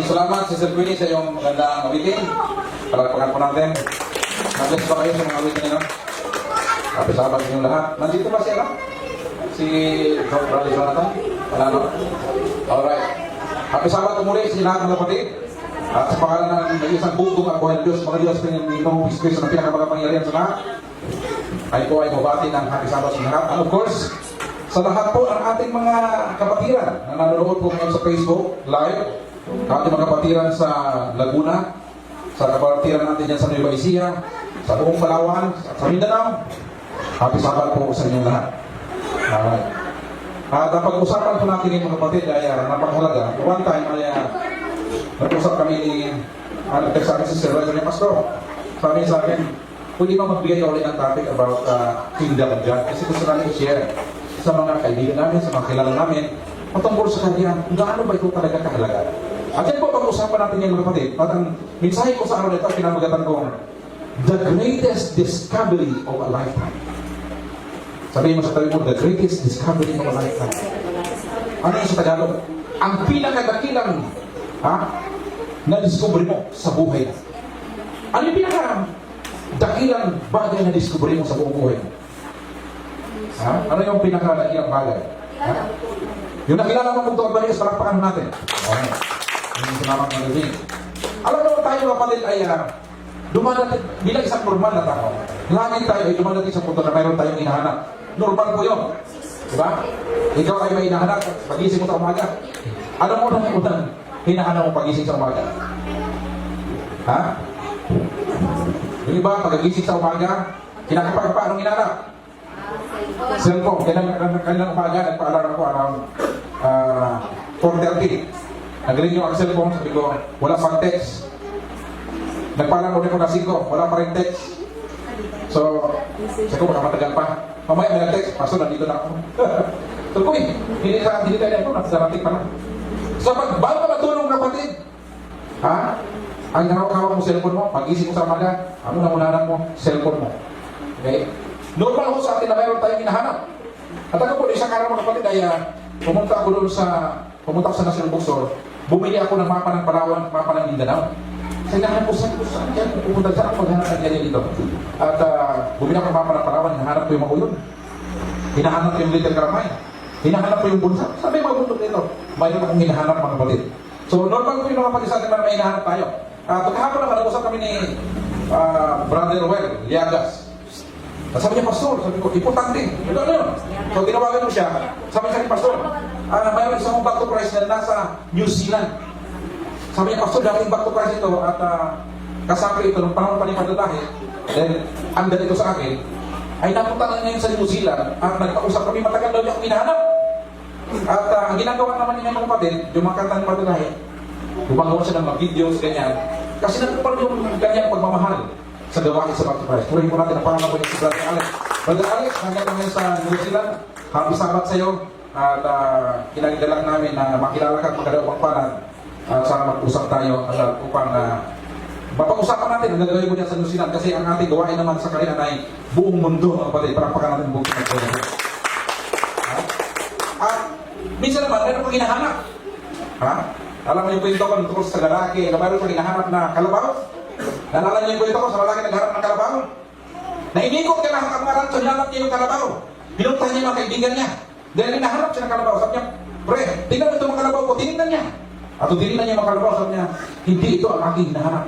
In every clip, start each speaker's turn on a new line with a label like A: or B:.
A: Maraming salamat, Sister Queenie, sa iyong magandang awitin. Palagpagan po natin. Nag-bless pa kayo sa mga awitin nyo. Happy Sabbath niyo lahat. Nandito ba siya, no? Si Brother Jonathan? Wala, no? Alright. Happy Sabbath muli sa lahat ng kapatid. At sa pangalan ng isang bugtong at buhay ng Diyos, mga Diyos, pinong Kristo na pinakamagapangyarihan sa lahat, ay po ay mabati ng Happy Sabbath sa lahat. And of course, sa lahat po ang ating mga kapatiran na nanonood po ngayon sa Facebook Live, ating mga kapatiran sa Laguna, sa kapatiran natin dyan sa Nueva Ecija, sa buong Palawan, sa Mindanao, Happy Sabbath po sa inyong lahat. At ang pag-usapan po natin yung mga kapatid ay napakahalaga. One time ay nag-usap kami ni sa akin si Sir Roger ni Pastor. Sabi sa akin, pwede ba magbigay ulit ng topic about Kingdom of God? Kasi gusto namin i-share sa mga kaibigan namin, sa mga kilala namin, patungkol sa kanya, kung gaano ba ito talaga kahalaga. At yan po pag-usapan natin yung mga kapatid. At ang mensahe ko sa araw nito, pinamagatan ko, the greatest discovery of a lifetime. Sabihin mo sa tabi mo, the greatest discovery of a lifetime. Ano yung sa Tagalog? Ang pinakadakilang na-discovery mo sa buhay mo. Ano yung pinakadakilang bagay na discovery mo sa buong buhay mo? Ano yung pinakadakilang bagay? Yung nakilala mo kung ito ang bagay, palakpakan natin. Okay. Yung sinamang magazine. Alam mo tayo kapatid ay dumadating bilang isang normal na tao. Lagi tayo ay dumadating sa punto na mayroon tayong hinahanap. Normal po yun. Diba? Ikaw ay may hinahanap pagising mo sa umaga. Ano mo na unang hinahanap mo pagising sa umaga? Yung iba, pag-gising sa umaga, kinakapag pa, anong hinahanap? Cellphone. Kailan umaga, nagpa-alarm ako around 4:30. Nagaling yung ang cellphone, sabi ko, wala pang text. Nagpaalam ulit ko na 5, wala pa rin text. So, sabi ko, baka matagal pa. Mamaya may nag-text, paso, nandito na ako. So, hindi tayo na ito, nakasarating pa na. So, bago ka matulong kapatid, ang hawak mo cellphone mo, pag-isip mo sa umaga, ano na unahan mo? Cellphone mo. Okay? Normal ako sa atin na mayroon tayong hinahanap. At ako po, isang araw mga kapatid, ay pumunta ako sa National Bookstore, bumili ako ng mapa ng Palawan, mapa ng Mindanao. Sa hinahanap ko saan yan, pupunta saan ako, hinahanap ng ganyan dito. At bumili ako ng mapa ng Palawan, hinahanap ko yung Maguyon. Hinahanap ko yung Little Karamay. Hinahanap ko yung Bunsa. Sabi yung mga bundok dito, mayroon akong hinahanap mga kapatid. So, normal ko yung mga kapatid sa atin na may hinahanap tayo. Pagkahapon naman, nag-usap kami ni Brother Well, Liagas. Sabi niya, Pastor, sabi ko, importante. Ito ano yun? So, tinawagan mo siya. Sabi niya, Pastor, mayroon isang back to Christ na nasa New Zealand. Sabi niya, Pastor, dating back to Christ ito at kasama ito nung panahon pa ni Padulahe, then, andal ito sa akin, ay napunta na ngayon sa New Zealand at nagpausap kami, matagal daw niya akong hinahanap. At ang ginagawa naman niya mga kapatid, yung mga kanta ni Padulahe, gumagawa siya ng mga videos, ganyan. Kasi nagpapal yung ganyang pagmamahal sa gawain sa Back to Christ. Purihin po natin ang pangalan po si Brother Alex. Brother Alex, hanggang ngayon sa New Zealand, happy Sabbath sa iyo. At kinagdalang namin na makilala ka at magkadawang panad. Sana mag-usap tayo upang mapag-usapan natin ang nagagawin mo dyan sa New Zealand. Kasi ang ating gawain naman sa Korean ay buong mundo, mga kapatid. Parapakan natin buong mundo. Minsan naman, meron pang hinahanap. Alam mo yung kwento ko tungkol sa lalaki na mayroon pang hinahanap na kalabaw? Nalala niyo yung kwento ko sa lalaki nagharap ng kalabaw? Na inikot ka lahat ang mga rancho, hinanap niya yung kalabaw. Pinuntahan niya yung mga kaibigan niya. Dahil hinahanap siya ng kalabaw. Sabi niya, pre, tingnan mo itong mga kalabaw ko, tinignan niya. At kung tinignan niya yung mga kalabaw, sabi niya, hindi ito ang aking hinahanap.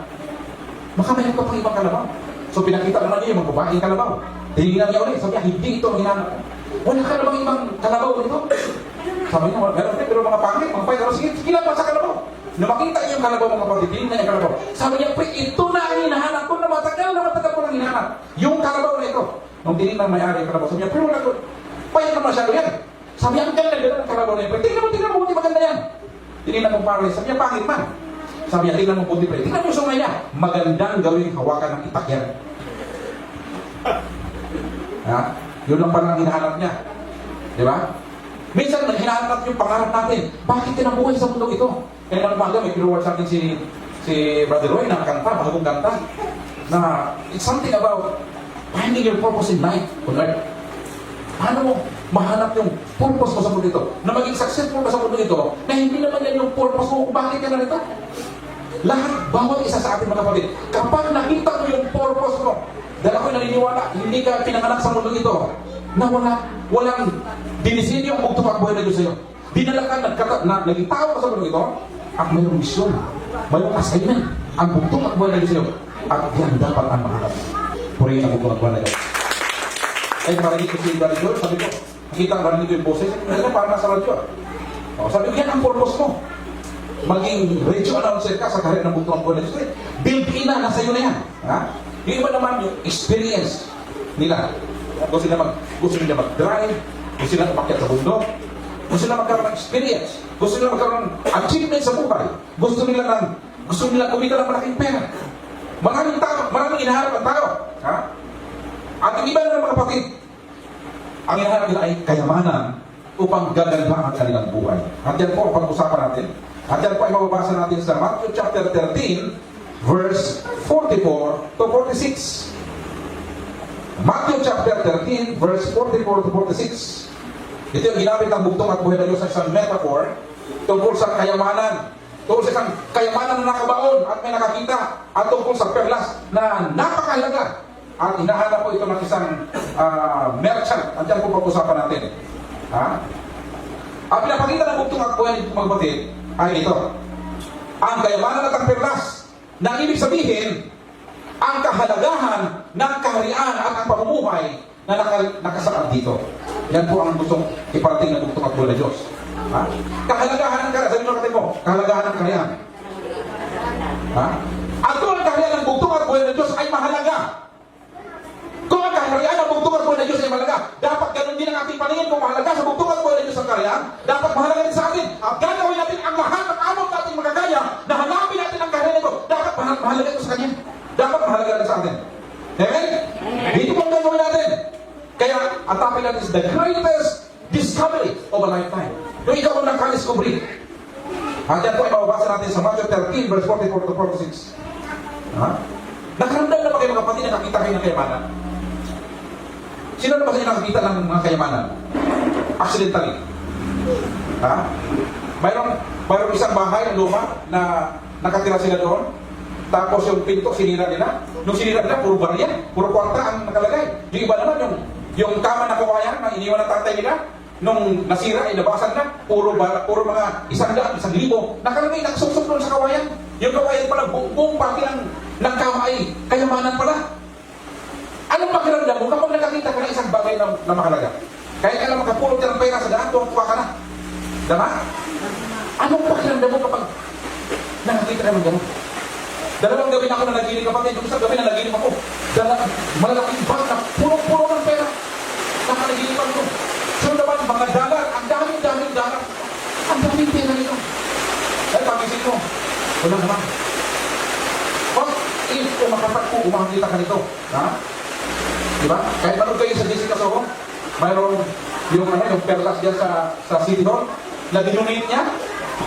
A: Baka mayroon ka pang ibang kalabaw. So pinakita naman niya yung mga babaeng kalabaw. Tinignan niya ulit, sabi niya, hindi ito ang hinahanap. Wala ka namang ibang kalabaw dito. Sabi niya, meron pero mga pangit, mga pangit. Sige lang pa sa kalabaw. Na makita niya yung kalabaw mga kapatid, tinignan niya yung kalabaw. Sabi niya, pre, ito na ang hinahanap ko na matagal ko nang hinahanap. Yung kalabaw na ito. Nung tinignan may-ari yung kalabaw, sabi niya, pero wala ko. Payag na masyado yan. Sabi niya, ang ganda ng kalabaw na yun. Tingnan mo, hindi maganda yan. Tinignan mo pare, sabi niya, pangit man. Sabi niya, tingnan mo puti pre. Tingnan mo yung sungay niya. Magandang gawing hawakan ng itak yan. Yun lang pala ang hinahanap niya. Di ba? Minsan, hinahanap yung pangarap natin. Bakit kinabuhay sa mundo ito? Kaya naman umaga, may pinuwag sa atin si Brother Roy na kanta, bagong kanta. Na it's something about finding your purpose in life on earth. Paano mo mahanap yung purpose mo sa mundo ito? Na maging successful ka sa mundo ito, na hindi naman yan yung purpose mo kung bakit ka narito. Lahat, bawat isa sa atin mga kapatid, kapag nakita mo yung purpose mo, dahil ako'y naniniwala, hindi ka pinanganak sa mundo ito, na walang dinisinyo ang bugtong at buhay na Diyos sa'yo. Dinala ka, naging tao ka sa mundo ito, at mayroong misyon, mayroong assignment, ang bugtong at buhay na Diyos sa'yo. At yan dapat ang mahalap. Purihin ang bugtong at buhay na Diyos. Ay, marinig ko si Brother George, sabi ko, nakita ang marinig ko yung boses, parang nasa radyo. Sabi ko, yan ang purpose mo. Maging radio announcer ka sa karera ng bugtong at buhay na Diyos. Built-in na, nasa iyo na yan. Ha? Yung iba naman yung experience nila. Gusto nila mag-drive, gusto nila umakyat sa bundok, gusto nila magkaroon ng experience, gusto nila magkaroon ng achievement sa buhay, gusto nila kumita ng malaking pera. Maraming hinaharap ang tao. Ha? At yung iba na mga kapatid, ang hinaharap nila ay kayamanan upang gaganda ang kanilang buhay. At yan po ang pag-usapan natin. At yan po ay mababasa natin sa Matthew chapter 13, verse 44 to 46. Matthew chapter 13, verse 44 to 46. Ito yung ginamit ng bugtong at buhay na Diyos sa isang metaphor tungkol sa kayamanan. Tungkol sa isang kayamanan na nakabaon at may nakakita. At tungkol sa perlas na napakahalaga. At hinahanap po ito ng isang merchant. At yan po pag-usapan natin. Ha? Ang pinapakita ng bugtong at buhay ng magbatid ay ito. Ang kayamanan at ang perlas na ibig sabihin ang kahalagahan ng kaharian at ang pamumuhay na nakasaad dito. Yan po ang gustong iparating ng bugtong at buhay na Diyos. Ha? Kahalagahan ng kaharian. Sabi mo, kahalagahan ng kaharian. Ha? At kung ang kaharian ng bugtong at buhay na Diyos ay mahalaga, kung ang kaharian ng bugtong at buhay na Diyos ay mahalaga, dapat ganun din ang ating paningin. Kung mahalaga sa bugtong at buhay na Diyos ang kaharian, dapat mahalaga din sa atin. At gagawin natin ang lahat ng among natin magagaya na hanapin natin ang kaharian nito. Dapat mahalaga ito sa Kanya. Dapat mahalaga rin sa atin. Amen? Dito pong gagawin natin. Kaya, ang topic natin is the greatest discovery of a lifetime. Kung ikaw ang nakadiscovery. At yan po ay mababasa natin sa Matthew 13, verse 44 to 46. Ha? Nakaramdam na ba kayo mga kapatid na nakita kayo ng kayamanan? Sino na ba kayo nakakita ng mga kayamanan? Accidentally. Ha? Mayroong isang bahay ng luma na nakatira sila doon. Tapos yung pinto, sinira nila. Nung sinira nila, puro barya, puro kwarta ang nakalagay. Yung iba naman, yung kama na kawayan na iniwan ng tatay nila, nung nasira, inabasan na, puro mga 100, 1,000. Nakalagay, nakasuksok doon sa kawayan. Yung kawayan pala, buong pati ng kama ay kayamanan pala. Anong pakiramdam mo kapag nakakita ka ng isang bagay na mahalaga? Kaya ka lang makapulot ka ng pera sa daan, tuwang-tuwa ka na. Diba? Anong pakiramdam mo kapag nakakita ka ng gano'n? Dalawang gabi na ako na naginig kapatid. Yung isang gabi na naginig ako. Malalaking bag na puro-puro ng pera. Nakanaginipan ko. So naman, mga dalar. Ang daming dalar. Ang daming pera nito. Dahil pagising ko, wala naman. If umakapag po, umakakita ka nito. Ha? Diba? Kahit manood kayo sa Jessica Soho, mayroong yung perlas dyan sa City Hall, na dinonate niya.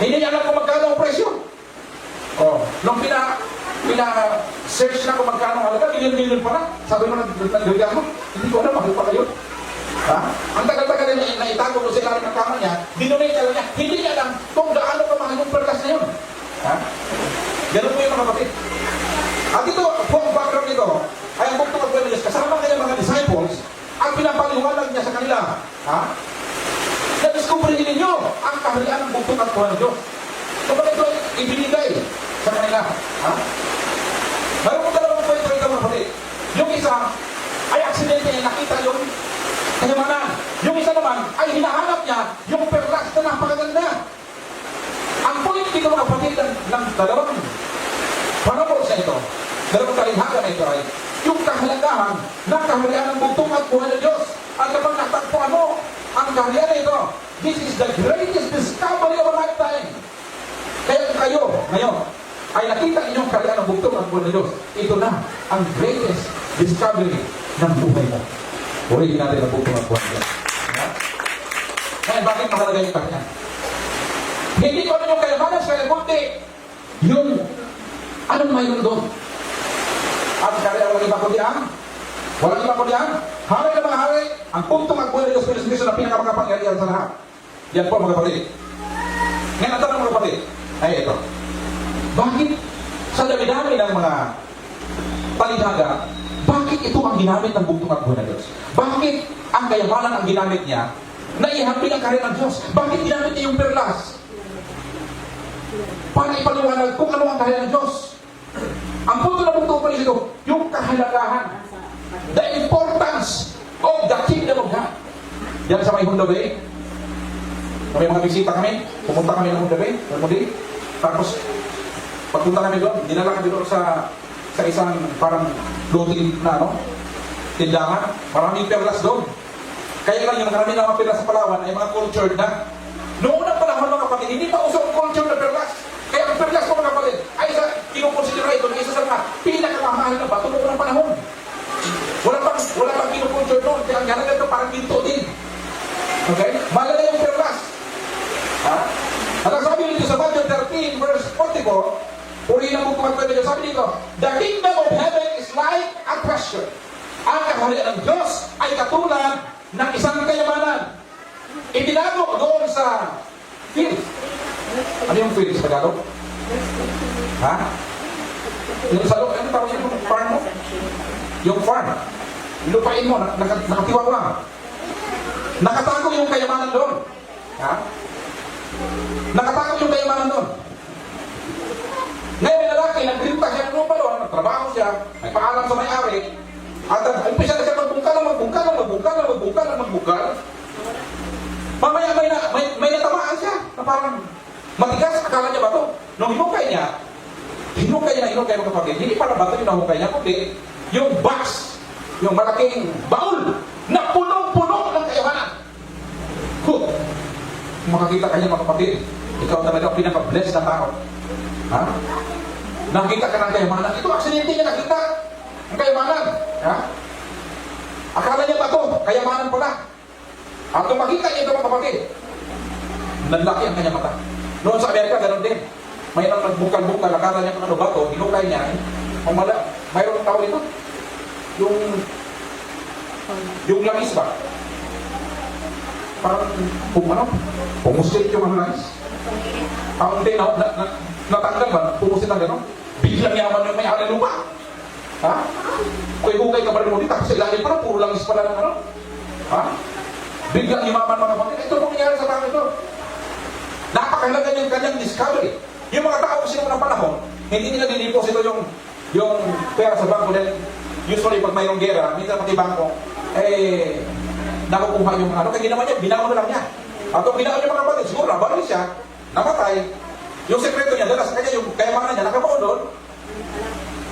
A: Hindi niya alam kung magkano ang presyo. Nung pina-search na kung magkano halaga, milyon-milyon pa na. Sabi mo, nagdagdag mo, hindi ko alam, mahal pa kayo. Ha? Ang tagal-tagal na itago mo sa ilalim ng kama niya, dinonate niya lang niya, hindi niya alam kung gaano kamahal yung perlas na yun. Ha? Ganun po yung mga kapatid. At ito, ang background nito, ay ang bugtong at buhay na Diyos, kasama kanya mga disciples, ang pinapaliwanag niya sa kanila, ha? Na-discover ninyo ang kaharian ng bugtong at buhay na Diyos. Kapag ito ay ibinigay sa kanila. Ha? Mayroon dalawang kwento ito mga kapatid. Yung isa ay aksidente niya nakita yung kayamanan. Yung isa naman ay hinahanap niya yung perlas na napakaganda. Ang point dito mga kapatid ng dalawang panahon sa ito, dalawang talinghaga na ito ay yung kahalagahan ng kaharian ng bugtong at buhay ng Diyos. At kapag natagpuan mo ang kaharian na ito, this is the greatest discovery of a lifetime. Kaya kayo, ngayon, ay nakita inyong kaharian ng bugtong at buhay ng Diyos. Ito na ang greatest discovery ng buhay mo. Purihin natin ang bugtong at buhay ng Diyos. Ngayon, bakit mahalaga yung kaharian? Hindi ko ano yung kayamanan sa kaya kundi yung anong mayroon doon. At kaharian walang iba kundi ang walang iba kundi ang hari na mga hari, ang bugtong at buhay ng Diyos Kristo na pinakamakapangyarihan sa lahat. Yan po mga kapatid. Ngayon, ang tanong mga kapatid, ay ito. Bakit sa dami-dami ng mga talihada, bakit ito ang ginamit ng bugtong at buhay ng Diyos? Bakit ang kayamanan ang ginamit niya na ihambing ang kaharian ng Diyos? Bakit ginamit niya yung perlas? Para ipaliwanag kung ano ang kaharian ng Diyos. Ang punto na bugtong pa ito, yung kahalagahan, the importance of the kingdom of God. Yan sa may Honda Bay. May mga bisita kami, pumunta kami ng Honda Bay, tapos pagpunta kami doon, dinala kami doon sa isang parang floating na tindahan, maraming perlas doon. Kaya lang yung maraming na mga perlas sa Palawan ay mga cultured na. Noong unang panahon mga kapatid, hindi pa usong cultured na perlas. Kaya ang perlas ko mga kapatid ay kinukonsidera ito na isa sa mga pinakamamahal na bato noong unang panahon. Wala pang kinukulture noon. Kaya ang halaga ito parang ginto din. Okay? Malala yung perlas. Ha? At ang sabi dito sa Matthew 13 verse 44, purihin ang bukong magkwento niya. Sabi dito, the kingdom of heaven is like a treasure. Ang kaharian ng Diyos ay katulad ng isang kayamanan. Itinago doon sa field. Ano yung field sa Tagalog? Ha? Yung sa ano tawag yung farm mo? Yung farm. Lupain mo, nakatiwang lang. Nakatago yung kayamanan doon. Ha? Nakatago yung kayamanan doon. Ngayon may lalaki, nagrinta siya ng lupa doon, nagtrabaho siya, may paalam sa may-ari, at umpisa na siya magbungkal. Mamaya may natamaan siya, na parang matigas, akala niya ba ito? Nung hinukay niya mga kapatid, hindi para bato yung nahukay niya, kundi yung box, yung malaking baul na punong-puno ng kayamanan. Kung makakita ka niya mga kapatid, ikaw talaga ang pinaka-blessed na tao. Ha? Nakita ka ng kayamanan. Ito, aksidente niya nakita ang kayamanan. Ha? Akala niya ba ito? Kayamanan pala. At kung makita niya ito mga kapatid, nanlaki ang kanyang mata. Noon sa Amerika, ganoon din. Mayroon nagbukal-bukal, akala niya kung ano ba ito, hinukay niya. Mayroon ang tao ito. Yung langis ba? Parang, pumusit yung mga langis. Ang hindi, natanggal ba? Pumusit ang gano'n? Biglang yaman yung may-ari lupa. Ha? Kung hukay ka ba rin mo dito, kasi ilalim pa na, puro langis pala ng ano. Ha? Biglang imaman mga kapatid. Ito po nangyari sa tao ito. Napakalaga yung kanyang discovery. Yung mga tao kasi ng panahon, hindi nila diniposito yung pera sa bangko dahil usually pag mayroong gera, minsan pati bangko, nakukuha yung ano, kaya ginawa niya, binaon na lang niya. At kung binaon niya mga kapatid, siguro nabaril siya, namatay, yung sekreto niya, dala sa kanya, yung kayamanan niya, nakabaon doon.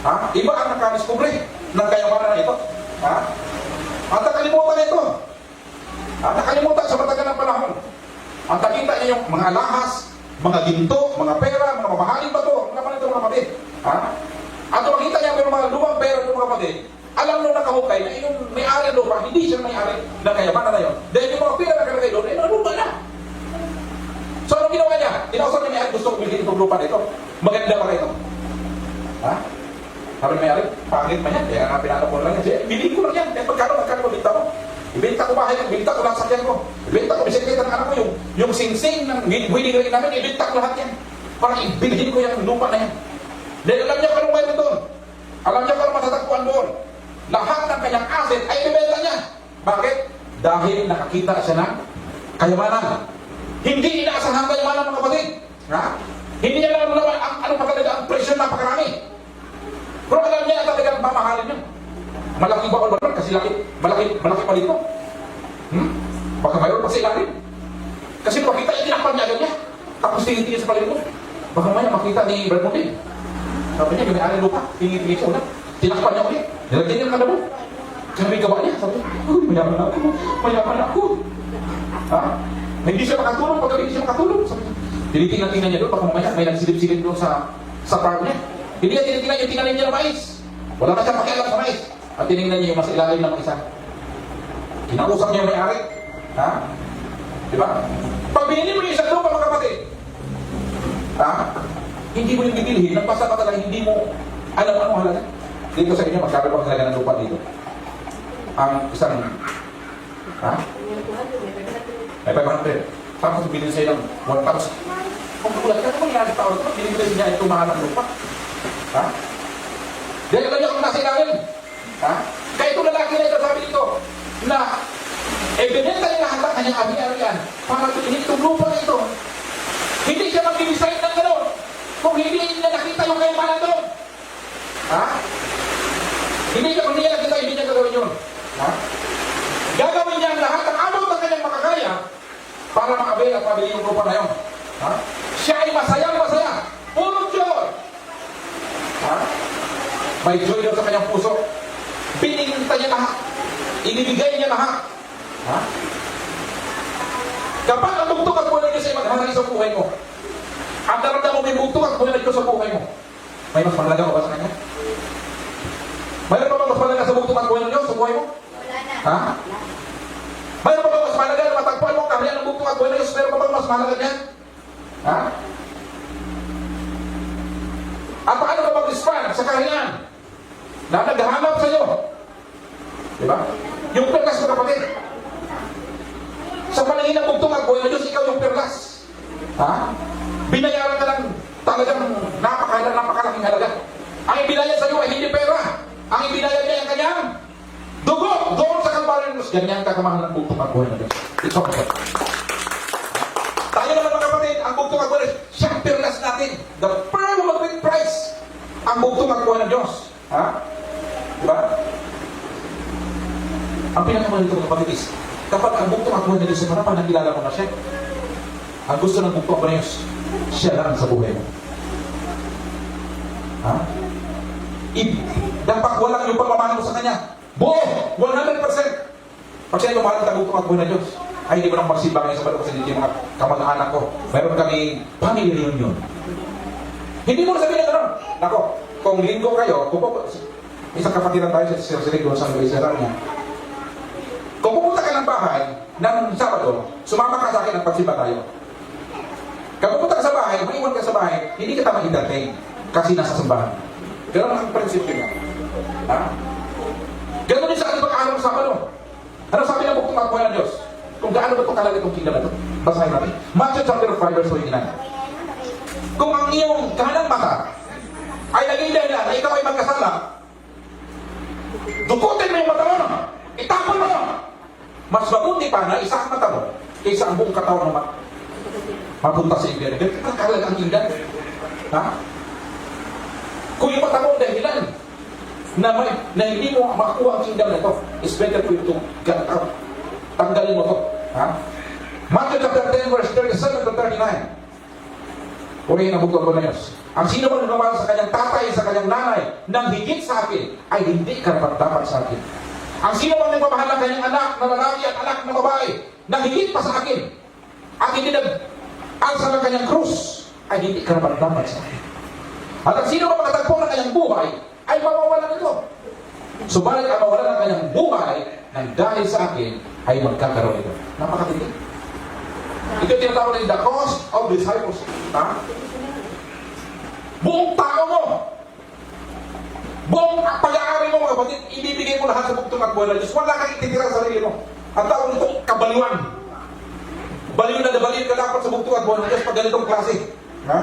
A: Ha? Iba ang nakadiskubre ng kayamanan na ito. Ha? At nakalimutan ito. At nakalimutan sa matagal ng panahon. Ang nakita niya yung mga alahas, mga ginto, mga pera, mga mamahaling bato, mga naman ito mga kapatid. Ha? At kung makita niya yung mga lumang pera ng mga kapatid, alam nung nakahukay na yung may-ari ng lupa, hindi siya may-ari ng kayamanan na yun. Dahil yung mga pera na kalagay doon, lupa na. So anong ginawa niya? Tinausap niya may-ari, gusto ko bilhin itong lupa na ito. Maganda ba ito? Ha? Sabi may-ari, pangit man yan. Kaya nga pinakapon lang yan. Bilhin ko lang yan. Kaya magkano mabinta mo? Ibenta ko bahay, ibenta ko lang sakyan ko. Ibenta ko bisikleta ng anak ko. Yung sing-sing ng wedding ring namin, ibenta ko lahat yan. Para ibilhin ko yung lupa na yan. Dahil alam niya kung anong mayroon doon. Alam niya kung anong matatagpuan doon. Lahat ng kanyang asset ay ibenta niya. Bakit? Dahil nakakita siya ng kayamanan. Hindi inaasahan kayamanan mga kapatid. Ha? Hindi niya lang naman ano pa talaga ang presyo na napakarami. Pero alam niya talaga mamahalin niya. Malaki ba o kasi malaki pa dito. Baka mayroon pa sa ilalim. Kasi makita niya, tinakpan niya agad niya. Tapos tingin-tingin sa paligid mo. Baka maya makita ni Brad Moody. Sabi niya, yung may-ari lupa, tingin-tingin siya ulit. Tinakpan niya ulit. Nilagyan niya ng kalabo. Kaya may gawa niya. Sabi niya, mayaman ako. Ha? Hindi siya makatulong, pagka hindi siya makatulong. Sabi niya, tinitingnan niya doon, baka mamaya may nagsilip-silip doon sa farm niya. Hindi niya tinitingnan yung tinanim niya ng mais. Wala na siya pakialam sa mais. At tinignan niya yung mas ilalim ng isa. Kinausap niya yung may-ari. Ha? Diba? Pag binili mo yung isang lupa mga kapatid, ha? Hindi mo yung bibilhin, nagpasa ka talaga, hindi mo alam ano halaga. Dito sa inyo, magkano bang halaga ng lupa dito? Ang isang, ha? May 500. Tapos bilhin sa'yo ng 1,000. Kung gulat ka, kung yan, tao ito, binibigay niya ito mahal ng lupa. Ha? Dahil kanya kung nasa ilalim. Ha? Kaya itong lalaki na ito, sabi dito, na binenta niya lahat ang kanyang ari-arian para tulihin itong lupa na ito. Hindi siya mag-design ng gano'n kung hindi niya nakita yung kayamanan doon. Ha? Hindi niya nakita, hindi niya gagawin yun. Ha? Gagawin niya lahat ang abot ng kanyang makakaya para makabil at mabili yung lupa na yun. Ha? Siya ay masayang-masaya. Puro joy. Ha? May joy daw sa kanyang puso. Bininta niya lahat. Inibigay niya lahat. Ha? Kapag ang bugtong at buhay na Diyos ay maghanay sa buhay mo, at naramdaman mo may bugtong at buhay na Diyos sa buhay mo, may mas mahalaga ba sa kanya? Mayroon pa ba mas mahalaga sa bugtong at buhay na Diyos sa buhay mo?
B: Wala na.
A: Ha? Mayroon pa ba mas mahalaga na matagpuan mo ang kaharian ng bugtong at buhay na Diyos? Mayroon pa ba mas mahalaga niyan? Ha? At paano ka mag-respond sa kaharian na naghahanap sa iyo? Diba? Yung perlas mo kapatid. Sa paningin ng bugtong at buhay na Diyos, ikaw yung perlas. Ha? Binayaran ka lang talagang napakalaking halaga. Ang ibinayad sa iyo ay hindi pera. Ang ibinayad niya ang kanyang dugo. Doon sa Kalbaryo ng Diyos. Ganyan kakamahal ng bugtong at buhay na Diyos. It's okay. Tayo naman mga kapatid, ang bugtong at buhay na Diyos, siyang perlas natin. The pearl of great price. Ang bugtong at buhay na Diyos. Ha? Diba? Ang pinakamalito ng kapatid is, kapag ang bugtong at buhay na Diyos sa harapan, nakilala mo na siya. Ang gusto ng bugtong at buhay na Diyos, siya lang sa buhay mo. Ha? Dapat walang yung pagmamahal mo sa Kanya. Buo! 100%! Pag siya yung mahal ng bugtong at buhay na Diyos, ay hindi mo nang magsimba ngayon sa balo kasi hindi mga kamag-anak ko. Mayroon kami family reunion. Hindi mo na sabihin na gano'n. Nako, kung linggo kayo, isang kapatiran tayo sa Sirsilig doon sa Luisera niya. Kung pupunta ka ng bahay ng Sabado, sumama ka sa akin at pagsimba tayo. Kung pupunta ka sa bahay, maiwan ka sa bahay, hindi ka tama entertain kasi nasa simbahan. Ganun ang prinsipyo niya. Ha? Ganun din sa ating pag-aaral ng Sabado. Ano sabi ng bugtong at buhay ng Diyos? Kung gaano ba itong kalala itong kingdom na ito? Basahin natin. Matthew chapter 5 verse 29. Kung ang iyong kanang mata ay naging dahilan na ikaw ay magkasala, dukutin mo yung mata mo, itapon mo. Mas mabuti pa na isa ang mata mo kaysa ang buong katawan mo mapunta sa impyerno. Ganito ang kahalaga ang kingdom. Ha? Kung yung mata mo dahilan na hindi mo makakuha ang kingdom na ito, it's better for you to get out. Tanggalin mo ito. Ha? Matthew chapter 10 verse 37 to 39. Purihin ang bugtong ko na Diyos. Ang sino man lumawal sa kanyang tatay, sa kanyang nanay, nang higit sa akin, ay hindi karapat-dapat sa akin. Ang sino man nagmamahal ng kanyang anak na lalaki at anak na babae, nang higit pa sa akin, at hindi nag-alsa ng kanyang krus, ay hindi karapat-dapat sa akin. At ang sino man makatagpo ng kanyang buhay, ay mawawalan nito. Subalit ang mawalan ng kanyang buhay, nang dahil sa akin, ay magkakaroon ito. Napakatindi. Ito tinatawag na the cost of discipleship. Ha? Buong tao mo, buong pag-aari mo mga kapatid, ibibigay mo lahat sa bugtong at buhay na Diyos. Wala kang ititira sa sarili mo. Ang tawag nito, kabaliwan. Baliw na nabaliw ka dapat sa bugtong at buhay na Diyos pag ganitong klase. Ha?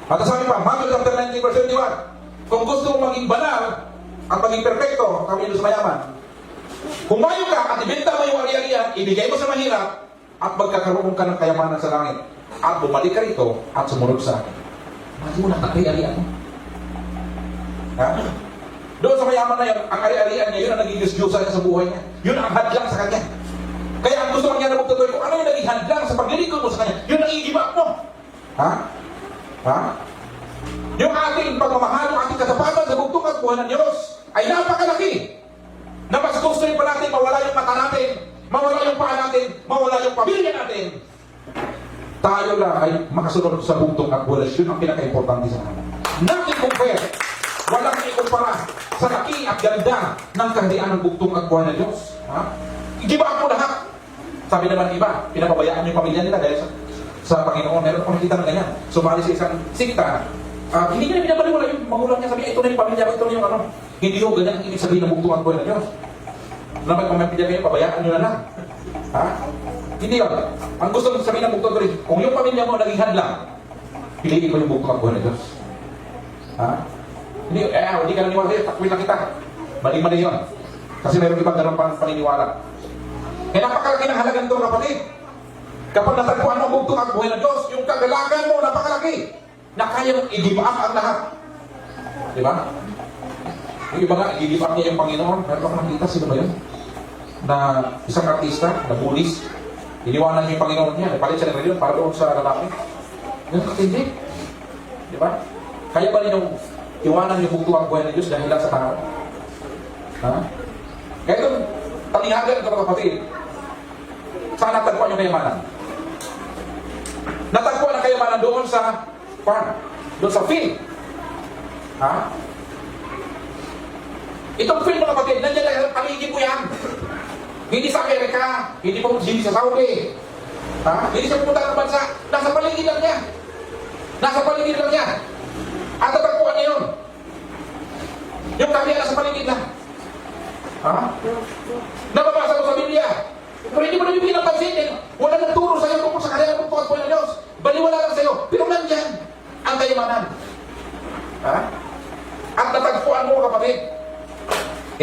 A: At sabi pa, Matthew chapter 19 verse 21, kung gusto mong maging banal at maging perfecto, kami sa mayaman, humayo ka at ibenta mo yung ari-arian, ibigay mo sa mahirap, at magkakaroon ka ng kayamanan sa langit. At bumalik ka rito at sumunod sa akin. Mati mo na ari-arian mo. Ha? Doon sa mayaman na yun, ang ari-arian niya, yun ang naging Diyos-Diyosan niya sa buhay niya. Yun ang hadlang sa kanya. Kaya ang gusto man niya na magtutuloy, kung ano yung naging hadlang sa paglilingkod mo sa kanya, yun ang i-give up mo. Ha? Ha? Yung ating pagmamahal, yung ating katapatan sa bugtong at buhay ng Diyos ay napakalaki. Na mas gusto rin pa natin mawala yung mata natin, mawala yung paa natin, mawala yung pamilya natin. Tayo lang ay makasunod sa bugtong at buhay. Yun ang pinaka-importante sa natin. Nothing compare. Walang ikumpara sa laki at ganda ng kaharian ng bugtong at buhay ng Diyos. Ha? I-give up mo lahat. Sabi naman iba, pinapabayaan yung pamilya nila dahil sa Panginoon. Meron kong nakita ng ganyan. Sumali sa isang sikta. Hindi niya pinapaliwala yung magulang niya. Sabi, ito na yung pamilya ko, ito na yung ano. Hindi yung ganyan ang ibig sabihin ng bugtong at buhay ng Diyos. Naman kung may pamilya kayo, pabayaan nyo na lang. Ha? Hindi yun. Ang gusto kong sabihin ng bugtong ko rin, kung yung pamilya mo naging hadlang, piliin mo yung bugtong at buhay ng Diyos. Ha? Hindi, hindi ka naniwala sa'yo, takwil na kita. Mali-mali yun. Kasi mayroong ibang ganun paniniwala. Kaya napakalaki ng halaga nito, kapatid. Kapag natagpuan mo ang bugtong at buhay ng Diyos, yung kagalakan mo, napakalaki. Na kaya mong i-give up ang lahat. Di ba? Yung iba nga, i-give up niya yung Panginoon. Meron ako nakita, sino ba yun? Na isang artista, na pulis, iniwanan niya yung Panginoon niya, napalit siya ng reliyon para doon sa lalaki. Ganun hindi. Di ba? Kaya ba ninyong iwanan yung bugtong at buhay ng Diyos dahil lang sa tao? Ha? Kaya itong talihagan ito, kapatid, saan natagpuan yung kayamanan? Natagpuan ang kayamanan doon sa farm, doon sa field. Ha? Itong field, mga kapatid, nandiyan na paligid mo yan. Hindi sa Amerika, hindi sa Saudi. Ha? Hindi siya pumunta ng bansa. Nasa paligid lang niya. Nasa paligid lang niya. At natagpuan niya yun. Yung kanya nasa paligid lang. Ha? Nababasa mo sa Biblia. Pero hindi mo na bibigyan ng pansin. Wala nagturo sa'yo tungkol sa kanyang bugtong at buhay ng Diyos. Baliwala lang sa'yo. Pero nandyan ang kayamanan. Ha? At natagpuan mo, kapatid.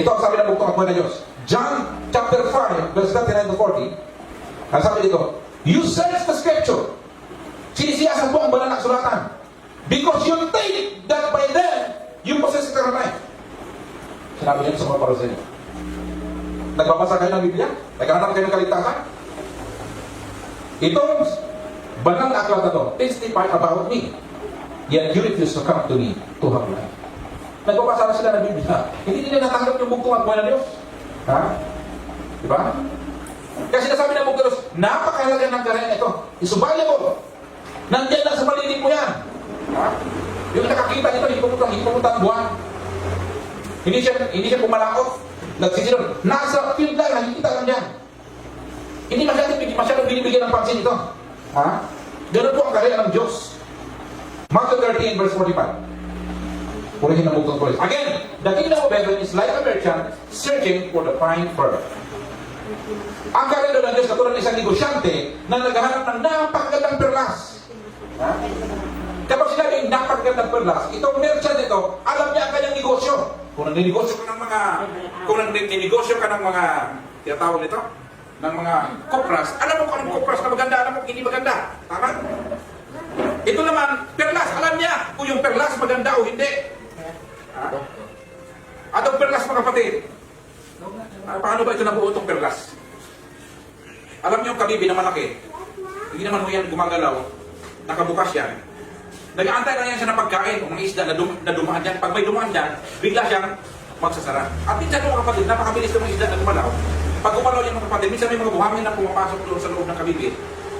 A: Ito ang sabi ng bugtong at buhay ng Diyos. John chapter 5, verse 39 to 40. Ang sabi dito, you search the scripture. Sinisiyasan mo ang banal na kasulatan. Because you think that by then, you possess eternal life. Sinabi niya sa mga Pariseo. Nagbabasa kayo ng Biblia? Naghahanap kayo ng kaligtasan? Itong banal na aklat na ito, testify about me. Yet you refuse to come to me to have life. Nagbabasa na sila ng Biblia. Hindi nila natanggap yung bugtong at buhay ng Diyos. Ha? Diba? Kasi nasabi ng bugtong Diyos, napakahalaga ng karyan ito. Isubaya mo. Nandiyan lang sa paligid mo yan. Ha? Yung nakakita nito, hindi pumunta ang buwan. Hindi siya pumalakot. Nagsisilong. Nasa field lang, nakikita lang yan. Hindi masyadong binibigyan ng pansin ito. Ha? Ganun po ang karya ng Diyos. Matthew 13, verse 45. Purihin ang bugtong tuloy. Again, the kingdom of heaven is like a merchant searching for the fine pearl. Ang karya ng Diyos katulad ng isang negosyante na naghahanap ng napakagandang perlas. Ha? Kapag sinabing napakagandang perlas, itong merchant ito, alam niya ang kanyang negosyo. Kung nagninegosyo ka ng mga tinatawag nito, ng mga kopras, alam mo kung anong kopras na maganda, alam mo kung hindi maganda. Tama? Ito naman, perlas, alam niya kung yung perlas maganda o hindi. Ha? At ang perlas, mga kapatid, paano ba ito nabuo itong perlas? Alam niyo yung kabibi na malaki, hindi naman mo yan gumagalaw, nakabukas yan. Nag-aantay lang yan siya ng pagkain o mga isda na dumaan dyan. Pag may dumaan dyan, bigla siyang magsasara. At minsan mga kapatid, napakabilis ng mga isda na gumalaw. Pag gumalaw yan mga kapatid, minsan may mga buhangin na pumapasok doon sa loob ng kabibig.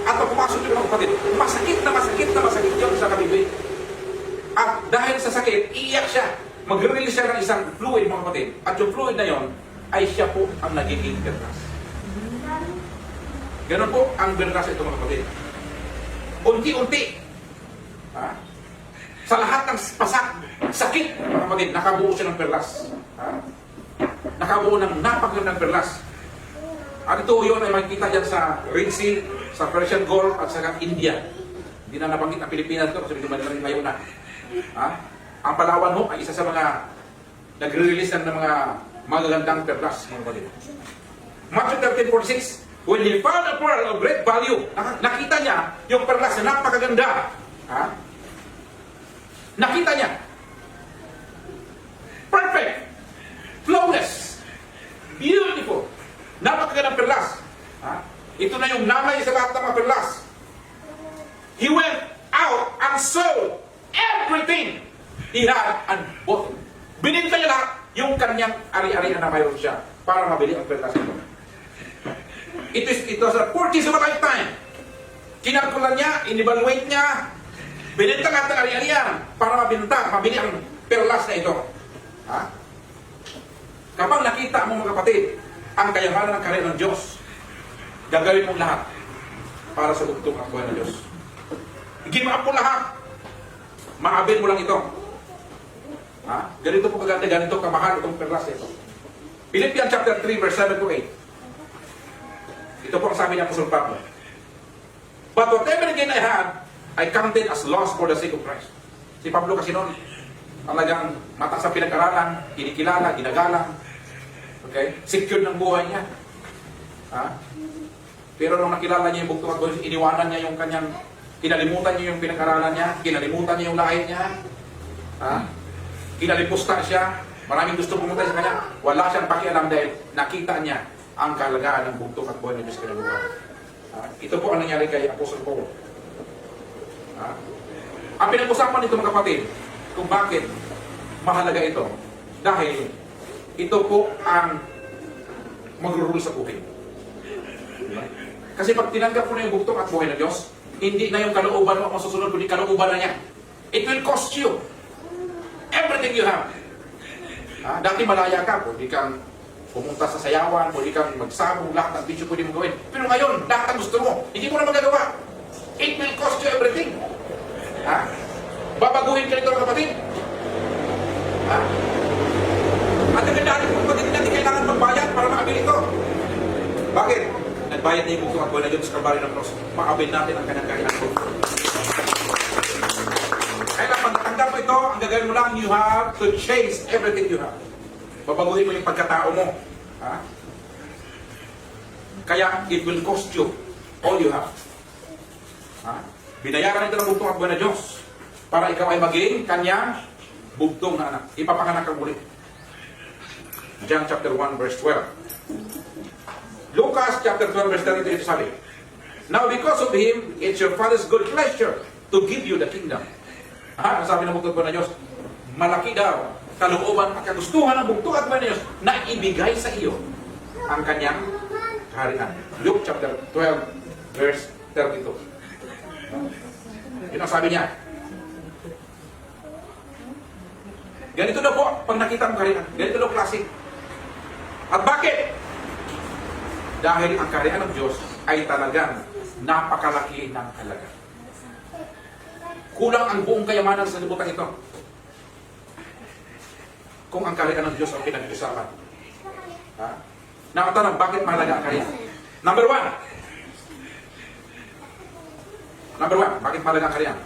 A: At pag pumasok yun mga kapatid, masakit yun sa kabibig. At dahil sa sakit, iiyak siya. Mag-release siya ng isang fluid mga kapatid. At yung fluid na yon ay siya po ang nagiging bernas. Ganon po ang bernas ito mga kapatid. Unti-unti. Ha? Sa lahat ng sakit, mga kapatid, nakabuo siya ng perlas. Ha? Nakabuo ng napakagandang perlas. At ito yun ay makikita dyan sa Red Sea, sa Persian Gulf, at sa India. Hindi na nabanggit ang Pilipinas ito kasi medyo rin ngayon na. Ha? Ang Palawan ho ay isa sa mga nagre-release ng mga magagandang perlas, mga kapatid. Matthew 13:46, when he found a pearl of great value, nakita niya yung perlas na napakaganda. Ha? Nakita niya. Perfect. Flawless. Beautiful. Napakagandang perlas. Ha? Ito na yung namay sa lahat ng mga perlas. He went out and sold everything he had and bought it. Bininta niya lahat yung kanyang ari-arian na mayroon siya para mabili ang perlas ito. It was a purchase of a lifetime. Kinalkulan niya, in-evaluate niya, binenta lahat ng ari-arian para mabili ang perlas na ito. Ha? Kapag nakita mo mga kapatid, ang kayamanan ng karya ng Diyos, gagawin mo lahat para sa bugtong ang buhay ng Diyos. I-give up mo lahat. Maabil mo lang ito. Ha? Ganito po kaganda, ganito kamahal itong perlas na ito. Philippians chapter 3 verse 7 to 8. Ito po ang sabi niya Apostol Pablo. But whatever gain I had, I counted as loss for the sake of Christ. Si Pablo kasi noon, talagang mata sa pinag-aralan, kinikilala, ginagalang. Okay? Secured ng buhay niya. Ha? Pero nung nakilala niya yung bugtong at buhay, iniwanan niya yung kanyang, kinalimutan niya yung pinag-aralan niya, kinalimutan niya yung lahi niya. Ha? Kinalipusta siya. Maraming gusto pumunta sa kanya. Wala siyang pakialam dahil nakita niya ang kahalagaan ng bugtong at buhay ng Diyos kanyang buhay. Ito po ang nangyari kay Apostle Paul. Ang pinag-usapan nito mga kapatid, kung bakit mahalaga ito, dahil ito po ang mag-rule sa buhay. Kasi pag tinanggap mo na yung bugtong at buhay ng Diyos, hindi na yung kalooban mo ang masusunod, kundi kalooban na niya. It will cost you everything you have. Dati malaya ka, pwede kang pumunta sa sayawan, pwede kang magsabong, lahat ng video pwede mo gawin. Pero ngayon, lahat ang gusto mo, hindi mo na magagawa. It will cost you everything. Babaguhin ka nito mga kapatid. At nagandaan mo kapatid, natin kailangan magbayad para makabili ito. Bakit? Nagbayad na yung bugtong at buhay na Diyos sa Kalbaryo ng Cross. Makabili natin ang kanyang kahilan. Kaya pag natanggap mo ito, ang gagawin mo lang, you have to chase everything you have. Babaguhin mo yung pagkatao mo. Kaya it will cost you all you have. Binayaran ito ng bugtong at buhay na Diyos para ikaw ay maging kanyang bugtong na anak. Ipapanganak kang muli. John chapter 1 verse 12. Lucas chapter 12 verse 32 ito sabi, now because of him, it's your Father's good pleasure to give you the kingdom. Ang sabi ng bugtong at buhay na Diyos, malaki daw kalooban at kagustuhan ng bugtong at buhay na Diyos na ibigay sa iyo ang kanyang kaharian. Luke chapter 12 verse 32. Yun ang sabi niya. Ganito na po pag nakita mo kaharian. Ganito na klase. At bakit? Dahil ang kaharian ng Diyos ay talagang napakalaki ng halaga. Kulang ang buong kayamanan sa libutan ito. Kung ang kaharian ng Diyos ang pinag-usapan. Nakatanong, bakit mahalaga ang kaharian? Number one, bakit mahalaga ang kaharian?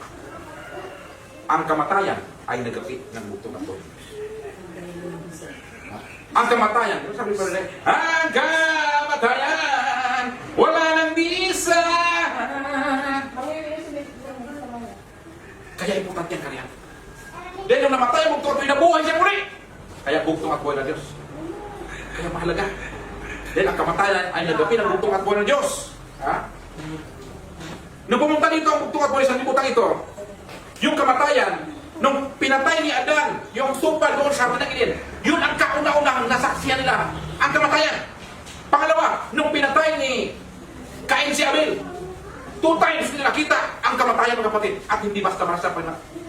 A: Ang kamatayan ay nagapit ng bugtong at buhay. Ang kamatayan, sabi pa rin, ang kamatayan, wala nang bisa. Kaya importante ang kaharian. Dahil nung namatay ang bugtong at buhay, nabuhay siya muli. Kaya bugtong at buhay ng Diyos. Kaya mahalaga. Dahil ang kamatayan ay nagapit ng bugtong at buhay ng Diyos. Nung pumunta dito ang bugtong at buhay sa libutan ito, yung kamatayan, nung pinatay ni Adan, yung tupa doon sa Manang Eden, yun ang kauna-unang nasaksiyan nila, ang kamatayan. Pangalawa, nung pinatay ni Cain si Abel, 2 times nila nakita ang kamatayan ng kapatid, at hindi basta-basta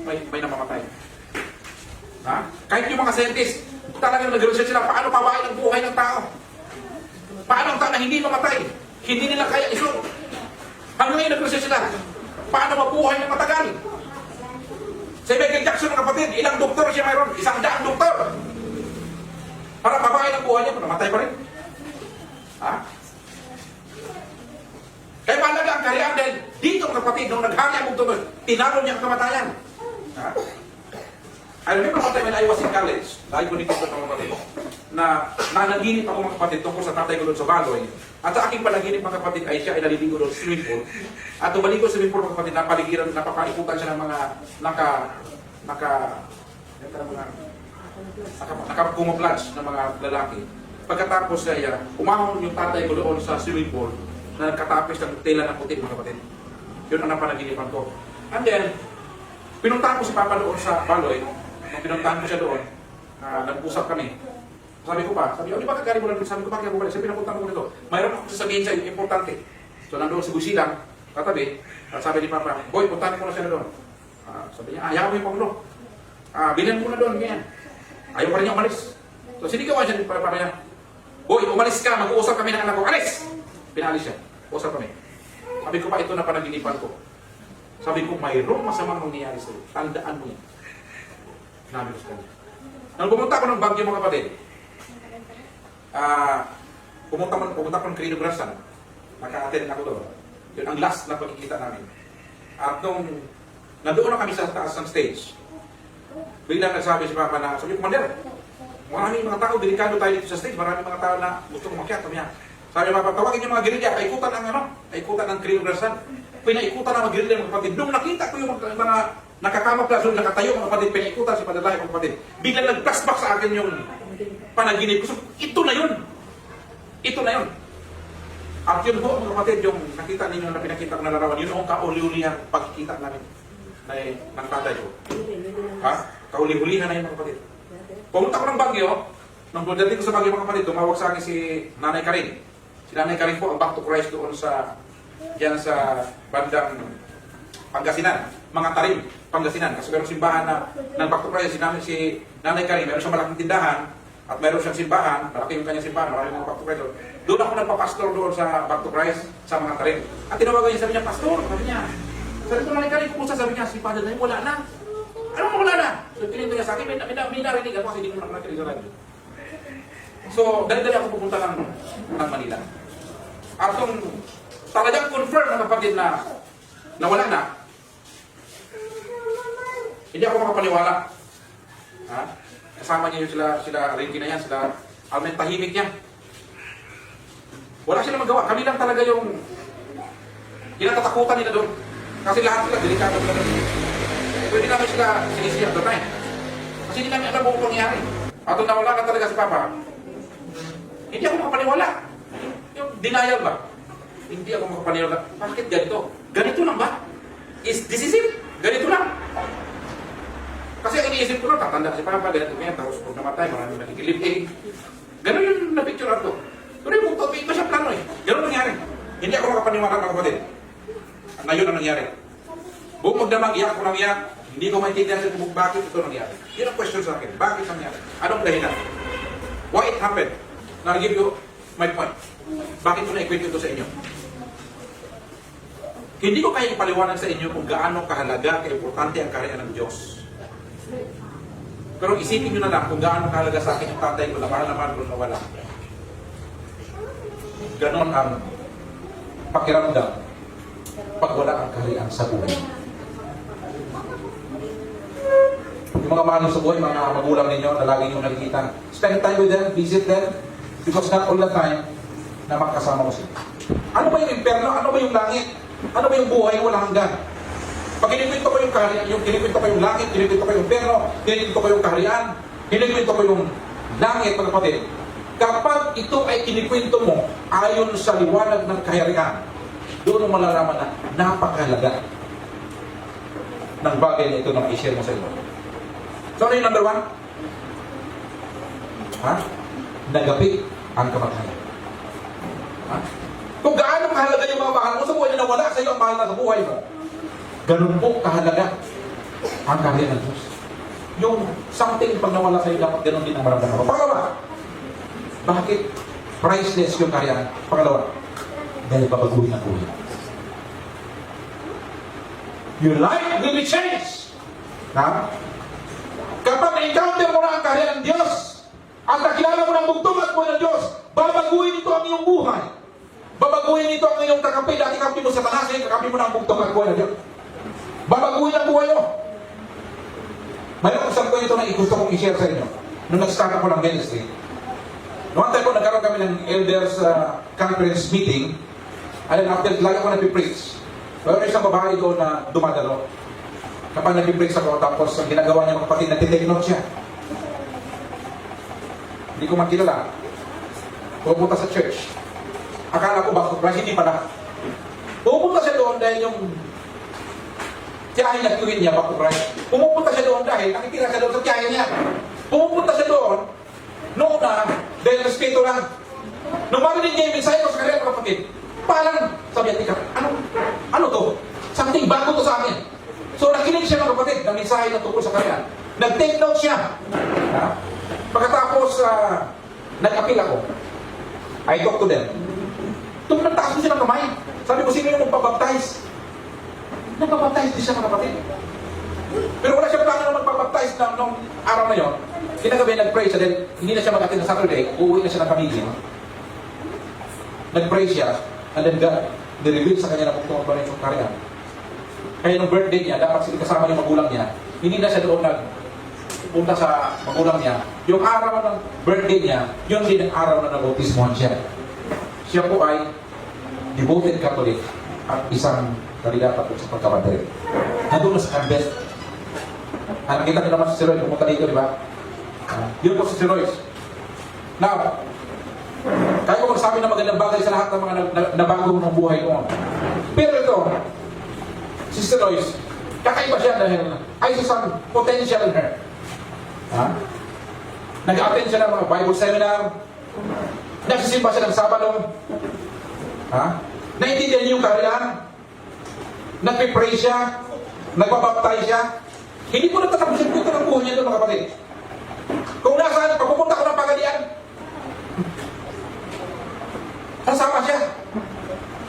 A: may namamatay. Kahit yung mga scientist, talagang nag-research sila, paano pabain ang buhay ng tao? Paano ang tao na hindi mamatay? Hindi nila kaya iso. Hanggang ngayon nag-research sila, paano mabuhay ng matagal? Si Michael Jackson ng kapatid, ilang doktor siya mayroon? 100 doktor. Para pabain ang buhay niya, namatay pa rin. Kaya mahalaga ang kaharian dahil dito ang kapatid, nung naghari ang bugtong, tinalo niya ang kamatayan. I remember one time when I was in college, dahil ko nito sa mga kapatid, na nanaginip ako mga kapatid tungkol sa tatay ko doon sa Baloy. At sa aking panaginip mga kapatid ay siya ay naliligo doon sa swimming pool. At tumaligo sa swimming pool mga kapatid, napaligiran, napapaliputan siya ng mga nakakumupladge ng mga lalaki. Pagkatapos kaya, umahon yung tatay ko doon sa swimming pool na nagkatapis ng tela ng puti mga kapatid. Yun ang napanaginipan ko. And then, pinuntahan ko si Papa doon sa Baloy. Nung pinuntahan ko siya doon, nag-usap kami. Sabi ko, di ba kagari mo lang? Sabi ko, bakit ako balik? Sabi, pinapunta mo nito. Mayroon ako sasabihin sa'yo, importante. So, nandoon si Busilang, katabi, at sabi ni Papa, boy, puntahan mo na siya doon. Sabi niya, ayaw mo yung Pangulo. Bilhan mo na doon, ganyan. Ayaw pa rin niya umalis. So, sinigawan siya ni Papa niya, boy, umalis ka, mag-uusap kami ng anak ko. Alis! Pinalis siya. Usap kami. Sabi ko pa, ito na panaginipan ko. Sabi ko, mayroong masamang mangyayari sa'yo. Tandaan mo yan. Sinabi ko sa kanya. Nung pumunta ko ng Baguio mga kapatid, pumunta ko ng Quirino Grandstand. naka-attend ako doon. Yun ang last na pagkikita namin. At nung nandoon na kami sa taas ng stage, biglang nagsabi si Papa na, sabi ko, Commander, maraming mga tao, delikado tayo dito sa stage, maraming mga tao na gusto umakyat. Sabi ni Papa, tawagin yung mga gerilya, paikutan ang paikutan ng Crew Versan. Pinaikutan ang mga gerilya mga kapatid. Nung nakita ko yung mga nakakamaplas, yung nakatayo mga kapatid, pinaikutan si Padalay mga kapatid. Biglang nag-flashback sa akin yung panaginip ko. So, ito na yun. Ito na yun. At yun po mga kapatid, yung nakita ninyo na pinakita ko na larawan, yun ang kauli-ulihan pagkikita namin ng tatay ko. Ha? Kauli-ulihan na yun mga kapatid. Pumunta ko ng Baguio, nung dating ko sa Baguio mga kapatid, tumawag sa akin si Nanay Karin. Si Nanay Karin po ang back to Christ doon diyan sa bandang Pangasinan, mga Tarim, Pangasinan. Kasi meron simbahan na ng back to Christ, si Nanay Karin, meron siyang malaking tindahan, at meron siyang simbahan, malaki yung kanyang simbahan, maraming mga back to Christ doon. Doon ako nagpapastor doon sa back to Christ, sa mga Tarim. At tinawagan niya, sabi niya, Pastor, sabi niya, sabi ko, Nanay Karin, kumusta? Sabi niya, si Padre na wala na. Ano mo wala na? So, tinito niya sa akin, may narinig ako kasi hindi mo nakinig sa radyo. So, dali-dali ako pupunta ng Manila. At kung talagang confirm na kapatid na wala na, hindi ako makapaniwala. Ha? Kasama niya yung sila Ricky na yan, sila Almen, tahimik yan. Wala silang magawa. Kami lang talaga yung kinatatakutan nila doon. Kasi lahat sila, delikado sila doon. Pwede namin sila sinisiyak doon tayo. Kasi hindi namin alam kung nangyari. At kung nawala na talaga si Papa, hindi ako makapaniwala. Yung denial ba? Hindi ako makapaniwala. Bakit ganito? Ganito lang ba? Is this is it? Ganito lang. Kasi ang iniisip ko lang, tatanda si Papa, ganito ganyan, tapos kung namatay, maraming makikilip. Ganun yung na-picture ako. Pero yung bukto, iba siya plano eh. Ganun nangyari. Hindi ako makapaniwala mga kapatid. Na yun ang nangyari. Buong magdamag, iyak ako nang iyak. Hindi ko maintindihan kung bakit ito nangyari. Yun ang question sa akin. Bakit nangyari? Anong dahilan? Why it happened? Now, I'll give you my point. Bakit ko na-equate ito sa inyo? Hindi ko kaya ipaliwanag sa inyo kung gaano kahalaga, kaimportante ang kaharian ng Diyos. Pero isipin nyo na lang kung gaano kahalaga sa akin yung tatay ko na mahal na mahal ko na wala. Ganon ang pakiramdam pag wala ang kaharian sa buhay. Yung mga mahal sa buhay, mga magulang ninyo na lagi nyo nakikita, spend time with them, visit them, because not all the time na makasama mo sila. Ano ba yung imperno? Ano ba yung langit? Ano ba yung buhay wala hanggan? Pag kinikwento ko yung kaharian, kinikwento ko yung langit, kinikwento ko yung imperno, kinikwento ko yung kaharian, kinikwento ko yung langit, mga kapatid. Kapag ito ay kinikwento mo ayon sa liwanag ng kaharian, doon mo malalaman na napakahalaga ng bagay na ito na i-share mo sa inyo. So ano yung number one? Ha? Nagapi ang kamatayan. Ha? Kung gaano kahalaga yung mga mahal mo sa buhay na wala sa iyo ang mahal na sa buhay mo, ganun po kahalaga ang kaharian ng Diyos. Yung something pag nawala sa iyo, dapat ganun din ang maramdaman mo. Pangalawa, bakit priceless yung kaharian? Pangalawa, dahil babaguhin ang buhay. Your life will be changed. Ha? Kapag na-encounter mo na ang kaharian ng Diyos, at nakilala mo ng bugtong at buhay ng Diyos, babaguhin ito ang iyong buhay. Babaguhin ito ang iyong kakampi. Dati kampi mo sa tanas, kakampi mo na ang bugtong at buhay ng Diyos. Babaguhin ang buhay mo. Mayroon isang ko ito na gusto kong i-share sa inyo. Nung nag-start ako ng ministry, noong time po nagkaroon kami ng elders conference meeting, and then after, lagi ako nag-preach. Mayroon isang babae doon na dumadalo. Kapag nag-preach ako, tapos ang ginagawa niya mga kapatid, nag-take note siya. Hindi ko man kilala. Pupunta sa church. Akala ko back to Christ, hindi pala. Pupunta siya doon dahil yung tiyahin niya, tuwin niya back to Christ. Pumupunta siya doon dahil nakikita siya doon sa tiyahin niya. Pumupunta siya doon noon na dahil respeto lang. Nung marinig niya yung mensahe ko sa kanila mga kapatid, parang sabi niya, ano to? Something bago to sa amin. So nakinig siya mga kapatid ng mensahe na tungkol sa kanila. Nag-take note siya. Ha? Pagkatapos nag-appeal ako, I talk to them. Nagtaas ko siya ng kamay. Sabi ko, sino yung magpabaptize? Nagpabaptize din siya mga kapatid. Pero wala siya plano na magpabaptize nung araw na yun. Kinagabi, nag-pray siya. Then, hindi na siya mag-attend sa Saturday. Uuwi na siya ng pamilya. Nag-pray siya. And then God, nireveal sa kanya na tungkol pa rin yung karya. Kaya nung birthday niya, dapat sila kasama yung magulang niya. Hindi na siya doon nagpunta sa magulang niya. Yung araw ng birthday niya, yun din ang araw na nabautismohan siya. Siya po ay devoted Catholic at isang kandidato po sa pagkabatid. Nandun na sa Cambes. Nakita niyo naman si Royce, pumunta dito, di ba? Yun po si Royce. Now, kaya ko magsabi na magandang bagay sa lahat ng mga nabago ng buhay ko. Pero ito, Sister Royce, kakaiba siya dahil ay isang potential in her. Ha? Nag-attend siya ng mga Bible seminar, nagsisimba siya ng Sabado, ha? Naintindihan niyo yung karya, nagpipray siya, nagbabaptize siya. Hindi ko natatapos yung kwento ng buhay niya doon, mga kapatid. Kung nasaan, pagpupunta ko ng Pagadian, kasama siya.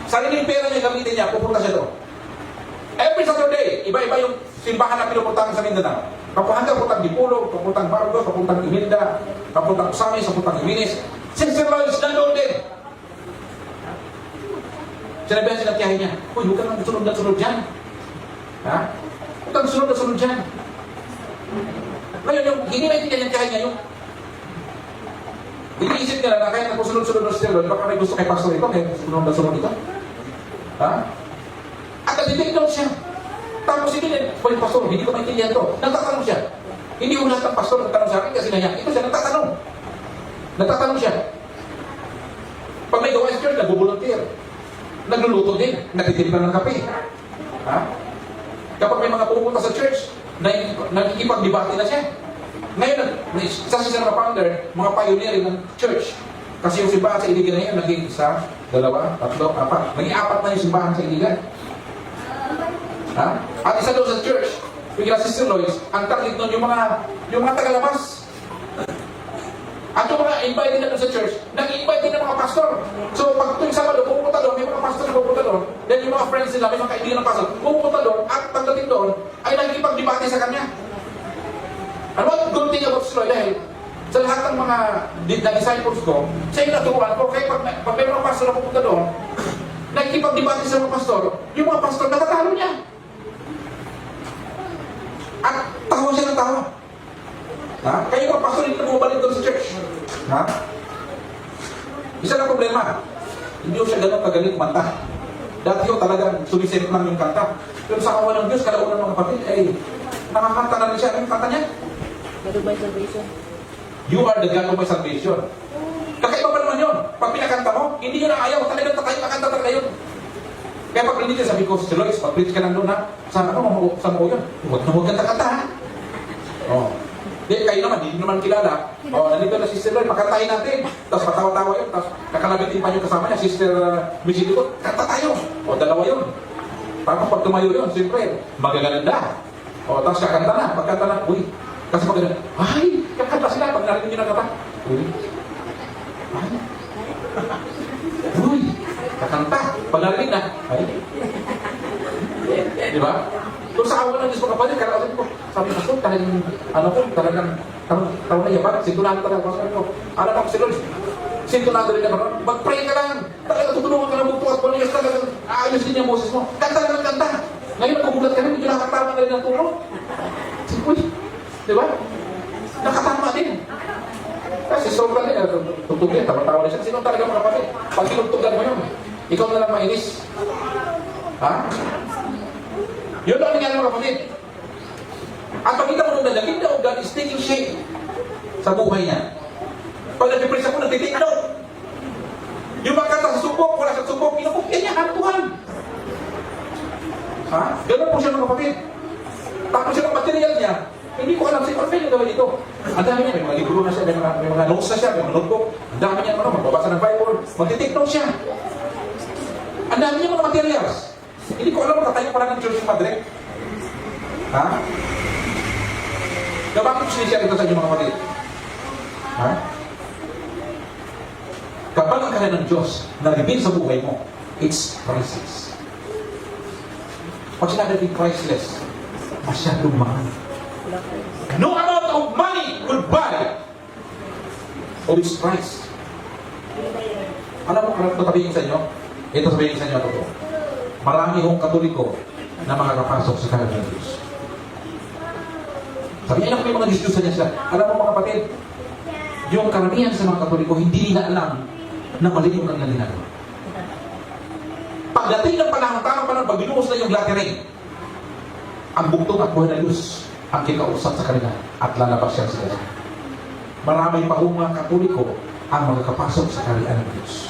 A: Sariling pera niya, gamitin niya, pupunta siya doon. Every Saturday, iba-iba yung simbahan na pinupuntahan sa Mindanao. Papuhanda, puntang Dipolo, papuntang Bargos, papuntang Imelda, papuntang Usamis, papuntang Iminis. Sister Lois, nandun din. Sinabihan siya ng tiyahin niya, uy, huwag ka nang sunod na sunod dyan. Ha? Huwag kang sunod na sunod dyan. Ngayon, yung hindi naintindihan yung tiyahin niya, yung iniisip nila na kahit nagpusunod-sunod na Sister Lois, baka may gusto kay pastor ito, kaya sunod na sunod ito. Ha? At nag-take siya. Tapos hindi din, well, pastor, hindi ko maintindihan ito. Nagtatanong siya. Hindi ko lahat ng pastor nagtanong sa akin kasi nahiya. Ito siya, nagtatanong. Nagtatanong siya. Pag may gawa sa church, nag-volunteer. Nagluluto din. Nagtitiplan ng kape. Ha? Kapag may mga pupunta sa church, nagkikipag-debate na siya. Ngayon, isa siya mga founder, mga pioneer ng church. Kasi yung simbahan sa Iligan na yun, naging isa, dalawa, tatlo, apat. Naging apat na yung simbahan sa Iligan. Ha? At isa doon sa church, yung Sister Lois, ang target nun yung mga tagalabas. At yung mga invite na doon sa church, nag-invite din ng mga pastor. So pag tuwing Sabado, pupunta doon, may mga pastor na pupunta doon, then yung mga friends nila, may mga kaibigan ng pastor, pupunta doon, at pagdating doon, ay nagkipag-debate sa kanya. Ano ba good thing about Sister Lois? Dahil sa lahat ng mga disciples ko, sa yung naturuan ko, kaya pag may mga pastor na pupunta doon, nagkipag-debate sa mga pastor, yung mga pastor nakatalo niya. At tawa siya ng tawa. Ha? Kaya mga pastor hindi na bumabalik doon sa church. Ha? Isa na problema. Hindi ko siya ganun kagaling kumanta. Dati ko talagang sumisilip lang yung kanta. Pero sa kawan ng Diyos, kalaunan mga kapatid, nakakanta na rin siya. Ano yung kanta niya?
B: God of my salvation.
A: You are the God of my salvation. Kakaiba pa naman yun. Pag pinakanta mo, hindi yun ang ayaw. Talagang kakanta talaga yun. Kaya pag hindi ka sabi ko, si Lois, pag-preach ka lang doon ha, saan mo yun? Huwag ka kanta ha. Oh. Di, kayo naman, hindi naman kilala. Oh, nandito na si Sister Lois, pakantahin natin. Tapos patawa-tawa yun, tapos kakalabitin pa yung kasama niya, Sister Michelle ko, kanta tayo. O, dalawa yun. Tapos pag tumayo yun, siyempre, magaganda. O, tapos kakanta na, pagkanta na, uy. Kasi pag gano'n, ay, kakanta sila, pag narinig nyo na kanta. Uy. Ay. Uy. Kakanta. Pag narinig na, ay. Di ba? Kung sa awa ng Diyos mga kapatid, karausin ko, sabi ko, talagang na yaman, sintunado talaga ko. Alam ako si Lord, sintunado rin naman, mag-pray ka lang, talaga tutulungan ka ng bukto at Diyos talaga, aayos din yung boses mo, kanta lang, kanta. Ngayon, nagugulat ka rin, medyo nakatama ka rin ng tulong. Uy, di ba? Nakatama din. Kasi sobrang din, tutugin, tawa-tawa na siya. Sino talaga mga kapatid? Pag tinugtugan mo yun, ikaw na lang mainis. Ha? Yun ang nangyari mga kapatid. At pagkita mo nung nalagin na God is taking shape sa buhay niya. Pag nag-depress ako, nag-take note. Yung magkata sa subok, wala sa subok, pinapukyan niya, hantuhan. Ha? Ganun po siya mga kapatid. Tapos yung material niya, hindi ko alam ano yung gawin dito. Ang dami niya, may mga libro na siya, may mga notes na siya, may mga notebook. Ang dami niya, magbabasa ng Bible, mag-take note siya. Ang dami niya mga materials. Hindi ko alam, magkatayo pala ng Church of Madrid. Ha? Bakit ko sinisya ito sa inyo mga kapatid? Ha? Kapag ang kaya ng Diyos na reveal sa buhay mo, it's priceless. Pag sinabi priceless, masyadong mahal. No amount of money could buy of its price. Alam mo, katabihin sa inyo, Ito sabihin sa inyo totoo. Marami hong Katoliko na makakapasok sa kaharian ng Diyos. Sabi niya, may mga diskusyon niya siya. Alam mo mga kapatid, yung karamihan sa mga Katoliko, hindi nila alam na mali yung kanilang ginagawa. Pagdating ng panahon, tamang panahon, pag binuhos na yung laterin, ang bugtong at buhay na Diyos ang kikausap sa kanila at lalabas siya sa kanila. Marami pa hong mga Katoliko ang magkakapasok sa kaharian ng Diyos.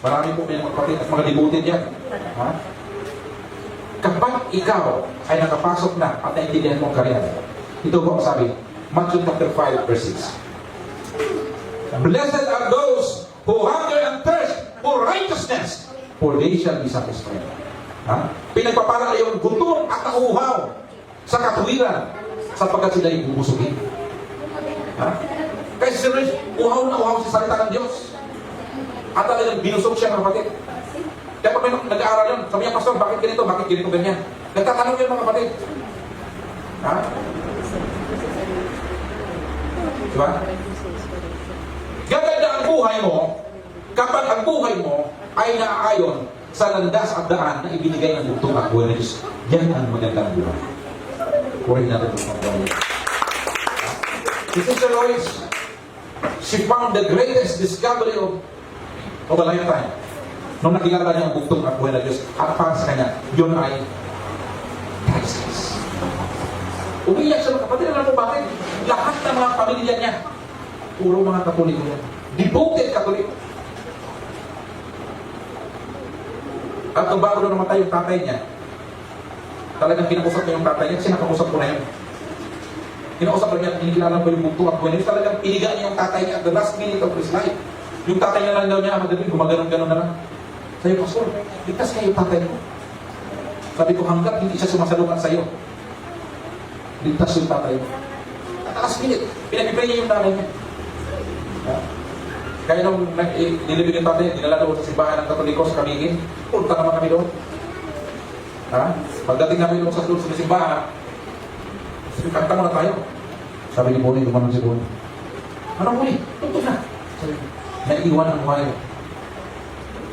A: Marami po may mga kapatid at mga devoted yan. Ha? Kapag ikaw ay nakapasok na at naintindihan mo ang karyan, ito po ang sabi, Matthew chapter 5 verse 6. Blessed are those who hunger and thirst for righteousness, for they shall be satisfied. Ha? Pinagpapala yung gutom at nauuhaw sa katuwiran sapagkat sila ay bubusugin. Ha? Kasi sila uhaw na uhaw sa salita ng Diyos. At talagang binusog siya mga kapatid. Kaya pag may nag-aaral yun, sabi niya, Pastor, bakit ganito, ganyan? Nagtatanong yun mga kapatid. Ha? Diba? Gaganda ang buhay mo kapag ang buhay mo ay naaayon sa landas at daan na ibinigay ng bugtong at buhay na Diyos. Yan ang magandang buhay. Purihin natin ito mga buhay. Si Sister Lois, she found the greatest discovery of a lifetime. Nung nakilala niya ang bugtong at buhay na Diyos, at para sa kanya, yun ay priceless. Umiyak siya mga kapatid. Alam mo bakit? Lahat ng mga pamilya niya, puro mga Katoliko yan. Devoted Katoliko. At nung bago na namatay yung tatay niya, talagang kinakusap niya yung tatay niya, kasi nakakusap ko na yun. Kinakusap na niya, kinikilala ko yung bugtong at buhay na Diyos. Talagang pinigaan niya yung tatay niya at the last minute of his life. Yung tatay niya lang daw niya, madaling gumaganon-ganon na lang. Sabi ko, Pastor, ligtas kayo yung tatay ko. Sabi ko, hanggat hindi siya sumasalukan sa'yo, ligtas yung tatay mo. At last minute, pinag-pray niya yung nanay niya. Ha? Kaya nung nilibig yung tatay, dinala doon sa simbahan ng Katoliko sa Kamigin, punta naman kami doon. Ha? Pagdating namin doon sa simbahan, sabi, kanta muna tayo. Sabi ni Bonnie, gumanon si Bonnie. Ano Bonnie? Tuntun na. Sabi, naiiwan ang buhay.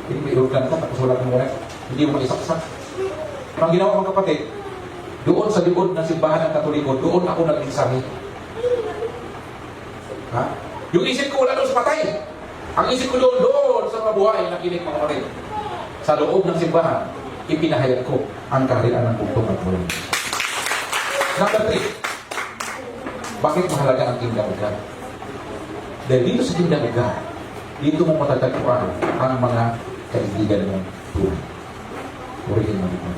A: Hindi may organ ka, tapos wala kang buhay. Hindi mo maisaksak. Ang ginawa mga kapatid, doon sa likod ng simbahan ng Katoliko, doon ako nag-insabi. Ha? Yung isip ko wala doon sa patay. Ang isip ko doon sa mga buhay, nakinig mga kapatid. Sa loob ng simbahan, ipinahayag ko ang kaharian ng bugtong at buhay. Number 3. Bakit mahalaga ang Kingdom of God? Dahil dito sa Kingdom of God, dito mo matatagpuan ang mga kaibigan mong tunay. Purihin mo dito.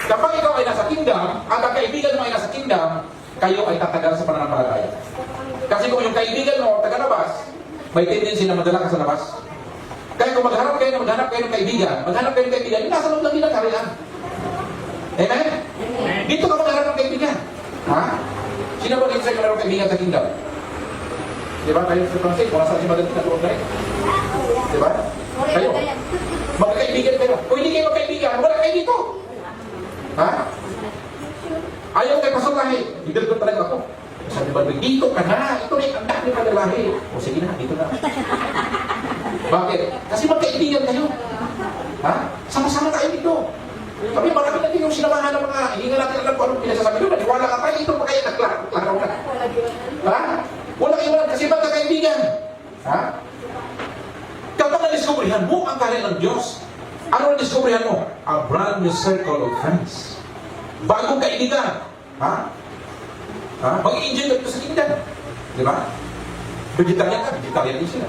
A: Kapag ikaw ay nasa kingdom, at ang kaibigan mo ay nasa kingdom, kayo ay tatagal sa pananampalataya. Kasi kung yung kaibigan mo, taga-labas, may tendency na madala ka sa labas. Kaya kung maghanap kayo ng kaibigan, yung nasa loob lang din ang kaharian. Amen? Dito ka maghanap ng kaibigan. Ha? Sino ba dito sa inyo mayroong kaibigan sa kingdom? Diba? Kayo sa Francis, kung nasa si Madalina na tuwag na rin. Diba? Kayo. Magkakaibigan kayo. Kung hindi kayo magkaibigan, wala kayo dito. Ha? Ayaw kayo pasok lahi. Idil ko talaga ako. Sabi ba, dito ka na. Ito na yung anak ni Madalahi. O sige na, dito na. Bakit? Kasi magkaibigan kayo. Ha? Sama-sama tayo dito. Kami marami natin yung sinamahan ng mga hindi nga natin alam kung anong pinasasabi doon. Naniwala ka tayo, ito pa kayo naklaro ka. Ha? Wala kayo wala kasi magkakaibigan. Ha? Kapag na-discoveryhan mo ang kaharian ng Diyos, ano na-discoveryhan mo? A brand new circle of friends. Bagong kaibigan. Ha? Ha? Mag-i-enjoy ka dito sa kingdom. Di ba? Vegetarian ka, vegetarian din sila.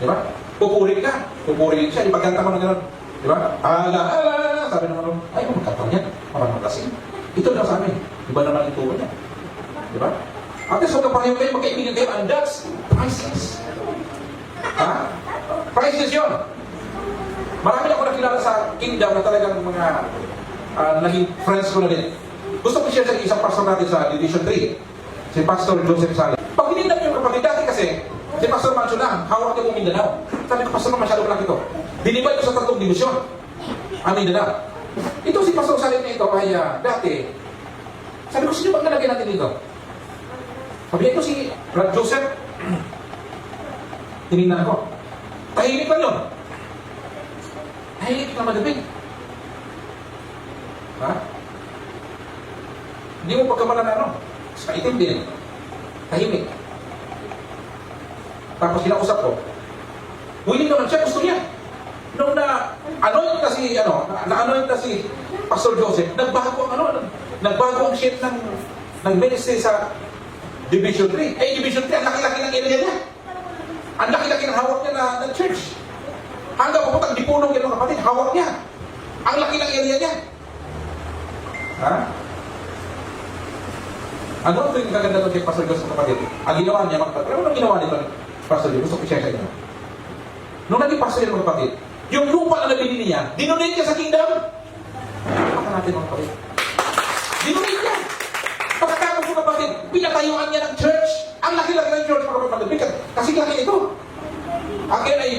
A: Di ba? Pupuri ka, pupuri siya. Ipagkanta mo na gano'n. Di ba? Ala, sabi naman, ay, magkataon yan. Parang magkasing. Ito lang sa amin. Iba naman yung tuwa niya. Di ba? At least huwag kapareho kayo, magkaibigan kayo, and that's priceless. Ha? Priceless yun. Marami ako nakilala sa kingdom na talagang mga naging friends ko na din. Gusto ko share sa isang pastor natin sa Division 3, si Pastor Joseph Sala. Pag hininap yung kapatid dati kasi, si Pastor Mancho lang, hawak niya kong Mindanao. Sabi ko, Pastor, masyado lang ito. Dinibay ko sa 3 division. Ang Mindanao. Ito si Pastor Salim na ito, kaya dati, sabi ko, sino bang nalagay natin dito? Sabi ko si Brad Joseph, tinignan ko. Tahimik lang yun. Tahimik na madabing. Ha? Hindi mo pagkamalan na ano. Sa itim din. Tahimik. Tapos kinausap ko. Willing naman siya, gusto niya. Nung na-anoint na si, na-anoint na si Pastor Joseph, nagbago ang shape ng ministry sa Division 3. Eh, Division 3, ang laki-laki ng area niya. Ang laki-laki ng hawak niya na church. Hanggang pupuntang Dipunong yan mga kapatid, hawak niya. Ang laki ng area niya. Ha? Ano ang yung kaganda doon kay Pastor Joseph kapatid? Ang ginawa niya mga kapatid. Ano ang ginawa nito Pastor Joseph? Gusto ko i-share sa inyo. Nung naging pastor yan mga kapatid, yung lupa na nabili niya, dinonate niya sa kingdom. Baka natin mga kapatid. Dinonate niya. Pagkatapos mga kapatid, pinatayuan niya ng church. Ang laki-laki ng church mga kapatid. Kasi laki ito. Again ay,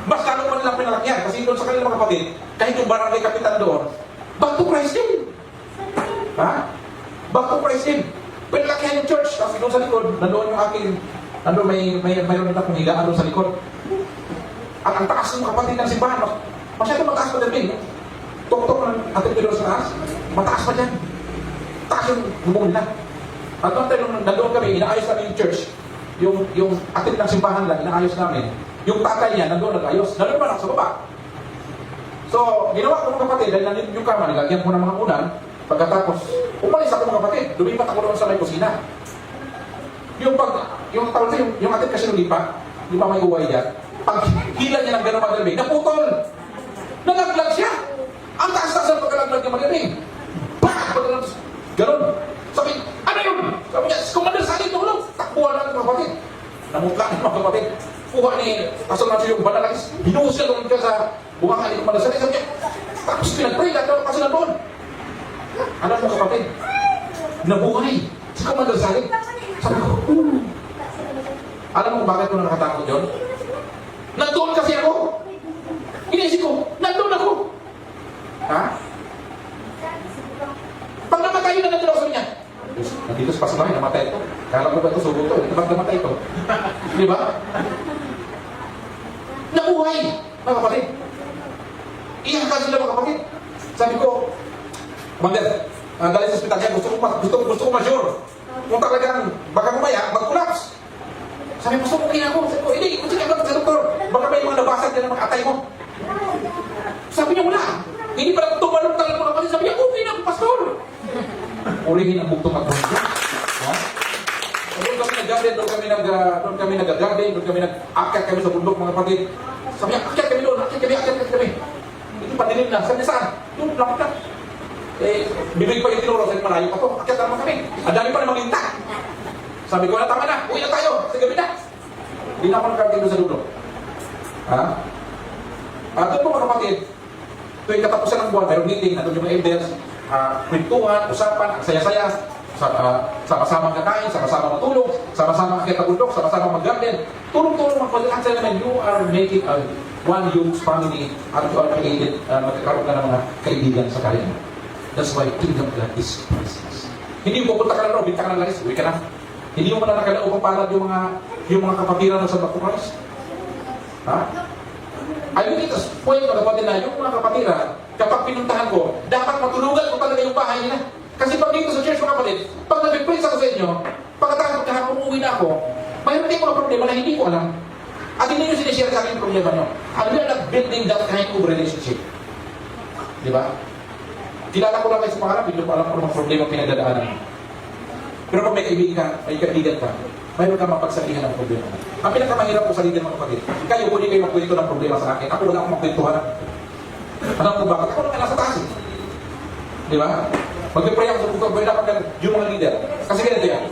A: mas lalo pa nilang pinalakyan. Kasi doon sa kanila mga kapatid, kahit yung barangay kapitan doon, back to Christ din. Ha? Back to Christ din. Pinalakyan yung church. Kasi doon sa likod, nandoon yung aking, nandoon mayroon na akong higaan doon sa likod. At ang taas ng kapatid ng simbahan, masyado mataas pa din. Tok-tok ng ating pilo sa taas, mataas pa dyan. Taas yung bubong nila. At nandun kami, inaayos namin yung church, yung ating ng simbahan lang, inaayos namin. Yung tatay niya, nandun nag-ayos. Nandun man ako sa baba. So, ginawa ko mga kapatid, dahil nandun yung kama, nilagyan ko ng mga unan. Pagkatapos, umalis ako mga kapatid, lumipat ako doon sa may kusina. Yung ating kasi lumipat, di ba may uway dyan? Pag hila niya ng gano'ng magaling, naputol! Nalaglag siya! Ang taas-taas ang pagkalaglag niya magaling. Bah! Ganon. Sabi, ano yun? Sabi niya, Commander Sally, tulong! Takbuhan natin mga kapatid. Namukha ng mga kapatid. Kuha ni Pastor Nancy yung banalangis. Binuhos siya doon ka sa buwangan ni Commander Sally. Sabi niya, tapos pinag-pray lahat ng kasi nandun. Ano mga kapatid? Nabuhay si Commander Sally. Sabi ko, alam mo kung bakit ko na nakatakot yun? Nandun kasi ako. Inisip ko, nandun ako. Ha? Pag namatay yun, nandun ako sa niya. Nandito sa pasabahay, namatay ito. Kala ko ba ito, sugo ito. Ito ba't namatay ito? Di ba? Nabuhay, mga kapatid. Iyakan sila mga kapatid. Sabi ko, Commander, dahil sa ospital niya, gusto ko ma-sure. Kung talagang baka mamaya, mag-collapse. Sabi mo, sumukin ako. Sabi ko, hindi, kung sige lang sa doktor, baka may mga nabasag dyan ang mga atay mo. Sabi niya, wala. Hindi pala tumalong talaga mga kapatid. Sabi niya, okay na ako, pastor. Ulihin ang bugtong at bugtong. Ha? Doon kami nag-garden, doon kami nag-akyat kami sa bundok mga kapatid. Sabi niya, akyat kami doon, akyat kami. Hindi pa dilim na. Sabi niya, saan? Doon, lapit na. Eh, bibig pa yung tinuro. Sabi, malayo pa to. Akyat naman kami. Ang dami pa na maginta. Sabi ko na, tama na, uwi na tayo, sa gabi na. Hindi na ako nagkarating doon sa dulo. Ha? At doon po mga kapatid, tuwing katapusan ng buwan, mayroong meeting, nandun yung mga elders, kwentuhan, usapan, ang saya-saya, sama-sama kakain, sama-sama matulog, sama-sama akit na bundok, sama-sama mag-garden. Tulong-tulong mga kapatid, ang saya naman, you are making one huge family at you are created, magkakaroon ka ng mga kaibigan sa kanya. That's why kingdom of God is priceless. Hindi mo pupunta ka na rin, binta ka na lang, uwi ka na. Hindi mo na nakalaupang palad yung mga kapatiran sa Back to Christ. Ha? I mean, it's point mga kapatid na yung mga kapatiran, kapag pinuntahan ko, dapat matulugan ko talaga yung bahay nila. Kasi pag dito sa church mga kapatid, pag nag-praise ako sa inyo, pagkatapos kahapon umuwi na ako, mayroon din mga problema na hindi ko alam. At hindi nyo sinishare sa akin yung problema nyo. And we are not building that kind of relationship. Di ba? Kilala ko lang kayo sa pangarap, hindi ko alam kung mga problema pinagdadaanan. Pero kung may kaibigan ka, mayroon ka mapagsabihan ng problema. Ang pinakamahirap ko sa ligan mga kapatid, kayo pwede kayo magkwento ng problema sa akin. Ako wala akong magkwentuhan. Alam ko bakit? Ako naman nasa taas. Di ba? Mag-pray ako sa bukod, pwede dapat yung mga leader. Kasi ganito yan.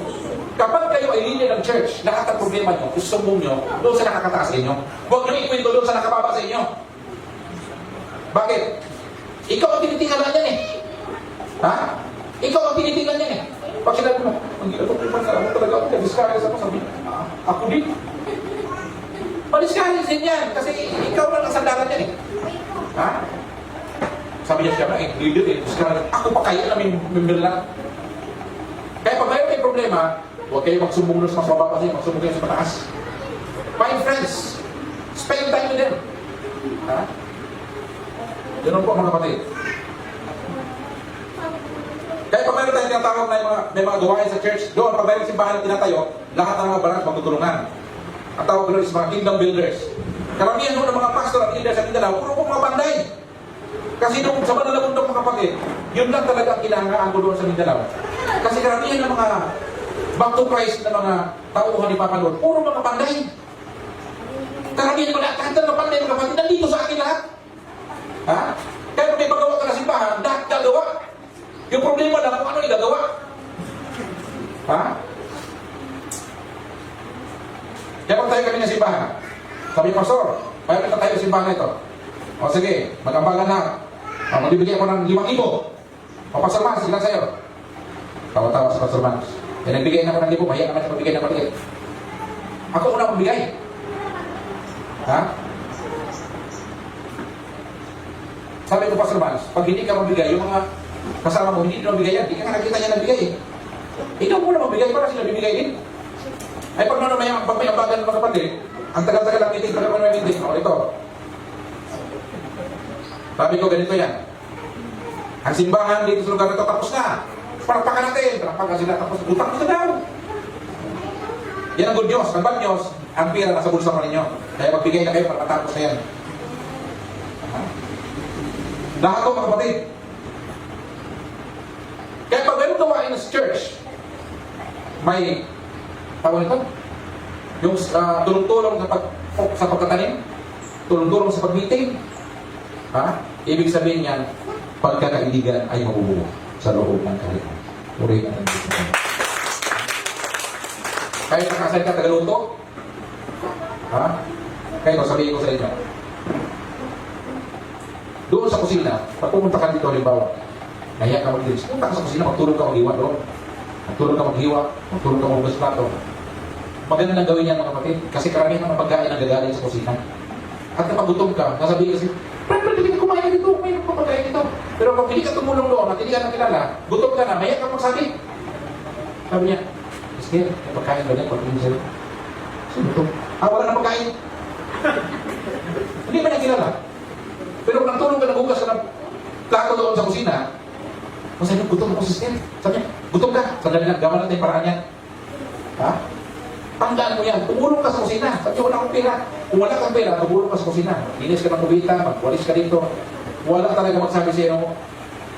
A: Kapag kayo ay leader ng church, lahat ng problema nyo, susumbong nyo, doon sa nakakataas sa inyo. Huwag nyo ikwento doon sa nakababa sa inyo. Bakit? Ikaw ang tinitingnan yan eh. Ha? Ikaw ang tinitingnan yan eh. Pag sinabi mo, ang gila ko, alam mo talaga ako, discourage ako, sabi, ako din. Discourage din yan, kasi ikaw lang ang sandalan yan eh. Ha? Sabi niya siya, leader eh, discourage. Ako pa kaya namin member lang. Kaya pag mayroon may problema, huwag kayo magsumbong sa mas mababa kasi, magsumbong kayo sa mataas. My friends, din. Ha? Ganun po mga kapatid. Kaya pag meron tayong tinatawag na may mga gawain sa church, doon, pag mayroong simbahan na tinatayo, lahat ng mga branch magtutulungan. Ang tawag doon is mga kingdom builders. Karamihan doon ng mga pastor at leaders sa Mindanao, puro po mga panday. Kasi doon sa Manalabundok mga kapatid, yun lang talaga ang kinahangaan ko doon sa Mindanao. Kasi karamihan ng mga back to Christ na mga tauhan ni Papa Lord, puro mga panday. Karamihan mga kahit na panday mga kapatid, nandito sa akin lahat. Ha? Kaya kung may magawa ka na simbahan, lahat gagawa. Yung problema lang kung ano yung gagawa. Ha? Kaya pag tayo kami ng simbahan, sabi pastor, kaya kita tayo ng simbahan ito. O sige, mag-ambagan na. O, magbibigay ako ng 5,000. O Pastor Mans, ilan sa'yo? Tawa-tawa sa Pastor Mans. Kaya nagbigay na ako ng 1,000, mahiya naman sa magbigay ng maliit. Ako una magbigay. Ha? Sabi ko Pastor Mans, pag hindi ka magbigay, yung mga kasama mo, hindi na magbigay yan. Hindi ka nakakita niya nagbigay. Ikaw muna magbigay para sila bibigay din. Ay pag may ambagan ng mga kapatid, ang tagal-tagal ang meeting, tagal may meeting. O ito. Sabi ko ganito yan. Ang simbahan dito sa lugar na ito tapos na. Palakpakan natin. Palakpakan sila tapos utang mo sa daw. Yan ang good news. Ang bad news, ang pira nasa bulsa pa ninyo. Kaya magbigay na kayo para matapos na yan. Lahat ko mga kapatid. Kaya pag ganun gawain sa church, may tawag nito, yung tulong-tulong sa pagtatanim, tulong-tulong sa pag-meeting. Ha? Ibig sabihin niyan, pagkakaibigan ay mabubuo sa loob ng kaharian. Purihin natin dito. Kahit nakasal ka tagaluto, ha? Kaya sabihin ko sa inyo, doon sa kusina, pag pumunta ka dito, halimbawa, nahiya ka mag-dilis, punta ka sa kusina, magtulong ka mag-hiwa doon. Magtulong ka mag-hiwa, magtulong ka mag-hugas plato. Maganda nang gawin yan mga kapatid, kasi karamihan ng pagkain ang gagaling sa kusina. At kapag gutom ka, nasabihin kasi, hindi ka kumain na dito, kumain ka pagkain dito. Pero kung hindi ka tumulong doon at hindi ka nakilala, gutom ka na, mahiya ka magsabi. Sabi niya, Isker, may pagkain ba niya? Pag-inom sa'yo. Sino ito? Wala na pagkain. Hindi ba niya kilala? Pero kung nagtulong ka, naghugas ka ng plato doon sa kusina, masabi niya, gutom ako si Isker. Sabi niya, gutom ka. Sandali lang, gaman natin yung paraan niya. Ha? Tandaan mo yan, tumulong ka sa kusina. Sabi niya, wala akong pera. Kung wala kang pera, tumulong ka sa kusina. Linis ka ng kubita, magwalis ka dito. Wala talaga magsabi sa iyo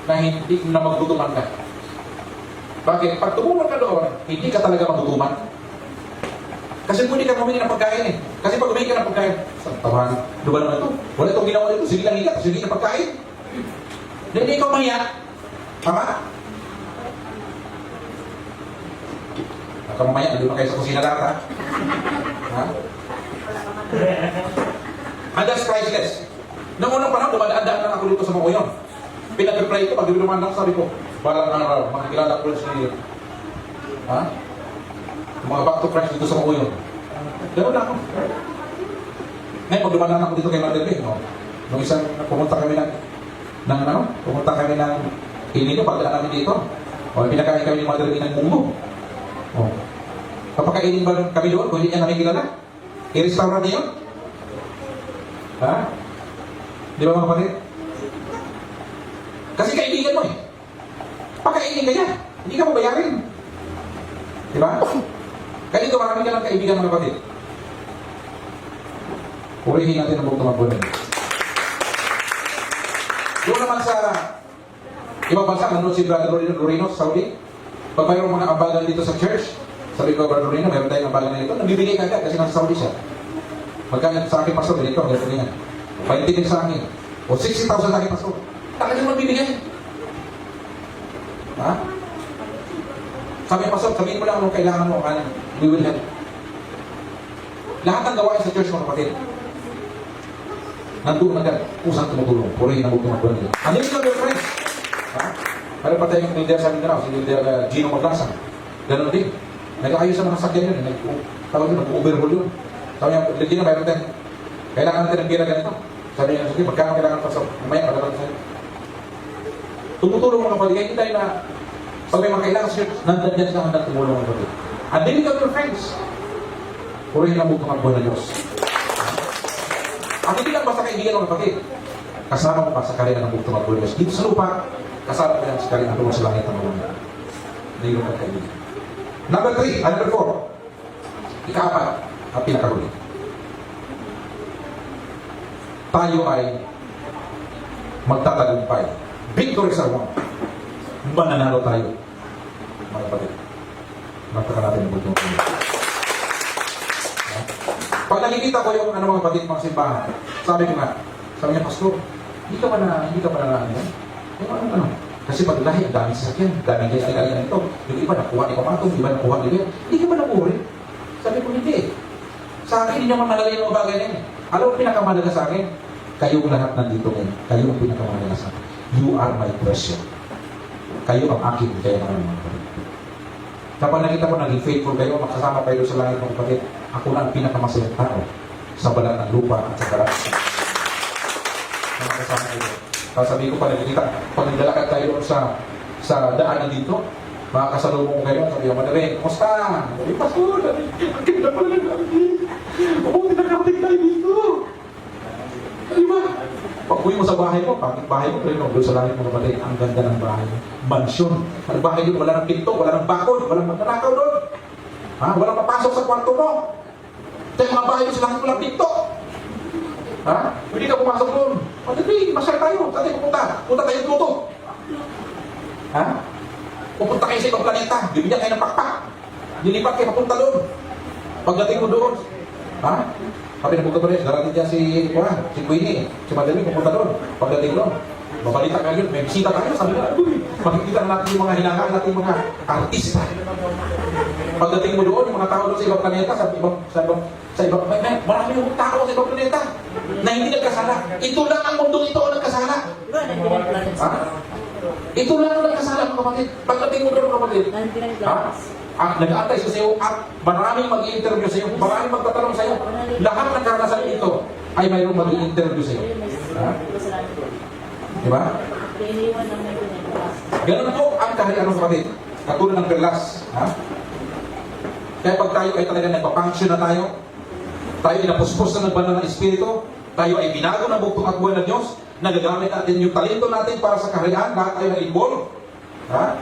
A: na hindi na maggutuman ka. Bakit? Pag tumulong ka doon, hindi ka talaga magutuman. Kasi hindi ka mamili ng pagkain eh. Kasi pag umili ka ng pagkain, tawahan, ano ba naman ito? Wala itong ginawa ito, sige lang higa, sige ng pagkain. Hindi ikaw mahiya. Tama? Baka mamaya, nandun na kayo sa kusina lahat, ha? And that's priceless. Noong unang panahon, dumadaan lang ako dito sa mga uyon. Pinag-reply ko, pag dumaan lang, sabi ko, balang araw, makikilala ko sa iyo. Ha? Mga back to Christ dito sa mga uyon. Ganoon lang ako. Ngayon, pag dumaan ako dito kay Mother Bay, no? Nung isang pumunta kami pumunta kami ng Ilinyo, pagdaan namin dito. O, pinakain kami ni Mother Bay ng munggo. Oh. Kapakainin ba kami doon kung hindi niya namin kilala? I-restaurant niya yun? Ha? Di ba mga kapatid? Kasi kaibigan mo eh. Pakainin ka niya. Hindi ka mabayarin. Di ba? Kaya dito marami ka lang kaibigan mga kapatid. Purihin natin ang bukto magbunan. Doon naman sa ibang bansa, nanonood si Brother Lorino sa Saudi. Pag mayroong mga ambagan dito sa church, sabi ko, Brother Lorino, mayroon tayong ambagan na dito. Nagbibigay ka agad kasi nasa Saudi siya. Magkano sa akin, Pastor, ganito, ganito niya. 20 din sa akin. O 60,000 sa akin, Pastor. Talagang magbibigay. Ha? Sabi, Pastor, sabihin mo lang anong kailangan mo. We will help. Lahat ng gawain sa church, mga kapatid. Nandun agad, kusang tumutulong. Purihin ang bukto magbunan. Ano yung mga friends? Ha? Meron pa tayong leader sa Mindanao, si leader Gino Maglasang. Ganon din. Nag-ayos sa mga sakyan yun. Nag-overhaul yun. Sabi niya, Gino, mayroon din. Kailangan natin ng pira ganito. Sabi niya, sige, magkano kailangan pa sa mamaya, pagkakaroon sa'yo. Tumutulong mga kapatid. Kaya kita na pag may mga kailangan siya, nandun dyan sa handang tumulong mga kapatid. And then you got your friends. Purihin ang bukto magbunan ng Diyos. At hindi lang basta kaibigan ng kapatid. Kasama mo pa sa karya ng bugtong at buhay. Dito sa lupa, kasama mo yan sa karya ng tulong sa langit ng mga nairoon ka kaibigan. Number 3, number 4. Ika-4 at pinakahuli. Tayo ay magtatagumpay. Victory sa wrong. Mananalo tayo. Mga kapatid. Magtaka natin ang bugtong at buhay. Pag nakikita ko yung mga kapatid mga simbahan, sabi ko nga, sabi niya, Pastor, hindi ka pa na ano yan? Ano? Kasi pag lahi, dami sasakyan, dami kaya kalian ito. Yung iba nakuha ni Pamatong, yung iba nakuha ni Leo. Hindi ka ba nakuha? Sabi ko, hindi. Sa akin, hindi naman malagay yung mga bagay na yan. Alam mo pinakamalaga sa akin? Kayong lahat nandito ngayon. Kayo ang pinakamalaga sa akin. You are my treasure. Kayo ang akin, kaya mga kapatid. Kapag nakita ko naging faithful kayo, makasama kayo sa langit mga kapatid, ako na ang pinakamasayang tao sa balat ng lupa at sa balat ng makasama kayo. Sabi ko pa nakikita, pag naglalakad tayo sa daanan dito, makakasalubong ko kayo, sabi ko, Madaling, kumusta? Sabi, Pastor, ang ganda pala ng langit. Mabuti nakarating tayo dito. Di ba? Pag uwi mo sa bahay mo, pangit bahay mo, pero doon sa langit mo kapatid, ang ganda ng bahay mo. Mansyon. Ang bahay doon, wala ng pinto, wala ng bakod, wala ng magnanakaw doon. Ha? Walang papasok sa kwarto mo. Kaya mga bahay doon sa langit, walang pinto. Ha? Hindi ka pumasok doon. Hindi, masyal tayo. Saan tayo pupunta? Punta tayo Pluto. Ha? Pupunta kayo sa ibang planeta. Bibigyan kayo ng pakpak. Dilipat kayo papunta doon. Pagdating mo doon. Ha? Sabi na pupunta doon, darating dyan si Queenie, si Madeline, pupunta doon. Pagdating doon, babalita kayo, may bisita tayo, sabi na, makikita natin yung mga hinagaan natin yung mga artista. Pagdating mo doon, yung mga tao doon sa ibang planeta, sa ibang marami yung tao sa ibang planeta na hindi nagkasala. Ito lang ang mundo ito ang nagkasala. Ha? Ito lang ang nagkasala, mga kapatid. Pagdating mo doon, mga kapatid. Ha? Nag-aantay sa iyo at maraming mag-i-interview sa iyo, maraming magtatanong sa iyo. Lahat ng karanasan ito ay mayroong mag-i-interview sa iyo. Ha? Diba? Ganun po ang kaharian ng kapatid. Katulad ng perlas. Ha? Kaya pag tayo ay talaga nagpapunction na tayo inapuspos na nagbanal ng Espiritu, tayo ay binago ng bugtong at buhay ng Diyos, nagagamit natin yung talento natin para sa kaharian, lahat tayo na-involve. Ha?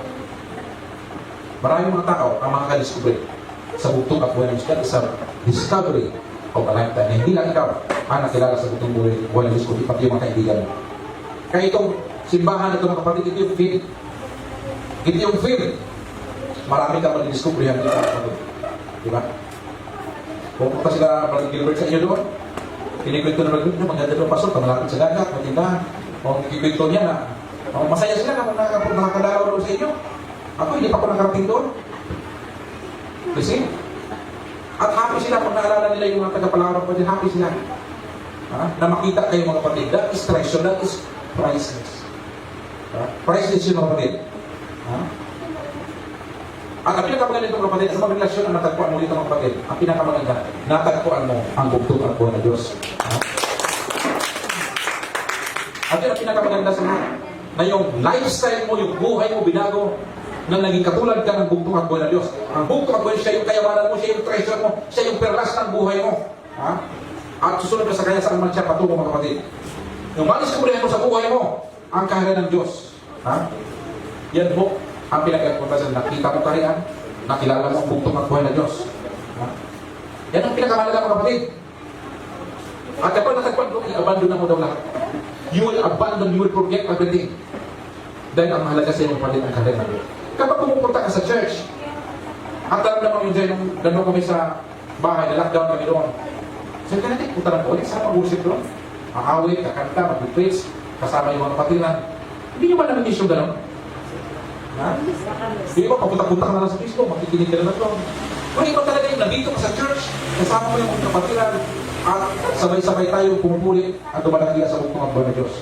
A: Maraming mga tao ang makakadiscover sa bugtong at buhay ng Diyos. That is a discovery of a lifetime. Hindi lang ikaw ang nakilala sa bugtong buhay ng Diyos, kundi pati yung mga kaibigan mo. Kaya itong simbahan, itong mga kapatid, ito yung field. Ito yung field. Marami kang mag-discover yan dito. Diba? Pupunta sila Brother Gilbert sa inyo doon. Kinikwento na Brother Gilbert, maganda doon pasok, pamalapit sa dagat, matindahan. O kikwento niya na, masaya sila kapag nakakadalaw doon sa inyo. Ako, hindi pa ako nakarating doon. Kasi, at happy sila pag naalala nila yung mga tagapalawang kapatid, happy sila. Ha? Na makita kayo mga kapatid. That is treasure, that is priceless. Ha? Priceless yun mga kapatid. Ha? At ang pinakamaganda itong kapatid, sa mga relasyon ang natagpuan mo dito mga kapatid, ang pinakamaganda, natagpuan mo ang bugtong at buhay ng Diyos. Ha? At yun ang pinakamaganda sa mga, na yung lifestyle mo, yung buhay mo, binago, na naging katulad ka ng bugtong at buhay ng Diyos. Ang bugtong at buhay, siya yung kayamanan mo, siya yung treasure mo, siya yung perlas ng buhay mo. Ha? At susunod ka sa kanya saan man siya patungo mga kapatid. Yung maniskulihan mo sa buhay mo, ang kaharian ng Diyos. Ha? Yan po ang pinag-agpunta nakita mo kaharian, nakilala mo ang bugtong at buhay ng Diyos. Ha? Yan ang pinakamalaga mga kapatid. At kapag natagpuan mo, i-abandon na mo daw lahat. You will abandon, you will forget everything. Dahil ang mahalaga sa iyo mga kapatid ang kaharian ng Diyos. Kapag pumupunta ka sa church, at alam naman yung dyan, gano'n kami sa bahay, na-lockdown kami doon. Sabi ka natin, punta ng ulit, saan mag-worship doon? Makawit, kakanta, mag-praise, kasama yung mga kapatiran. Hindi nyo ba naman issue gano'n? Ha? Hindi ba, papunta-punta ka na lang sa Facebook, makikinig ka naman doon. Kung iba talaga yung nandito ka sa church, kasama mo yung mga kapatiran, at sabay-sabay tayo pumupuli at dumalanggiya sa bugtong at buhay ng Diyos.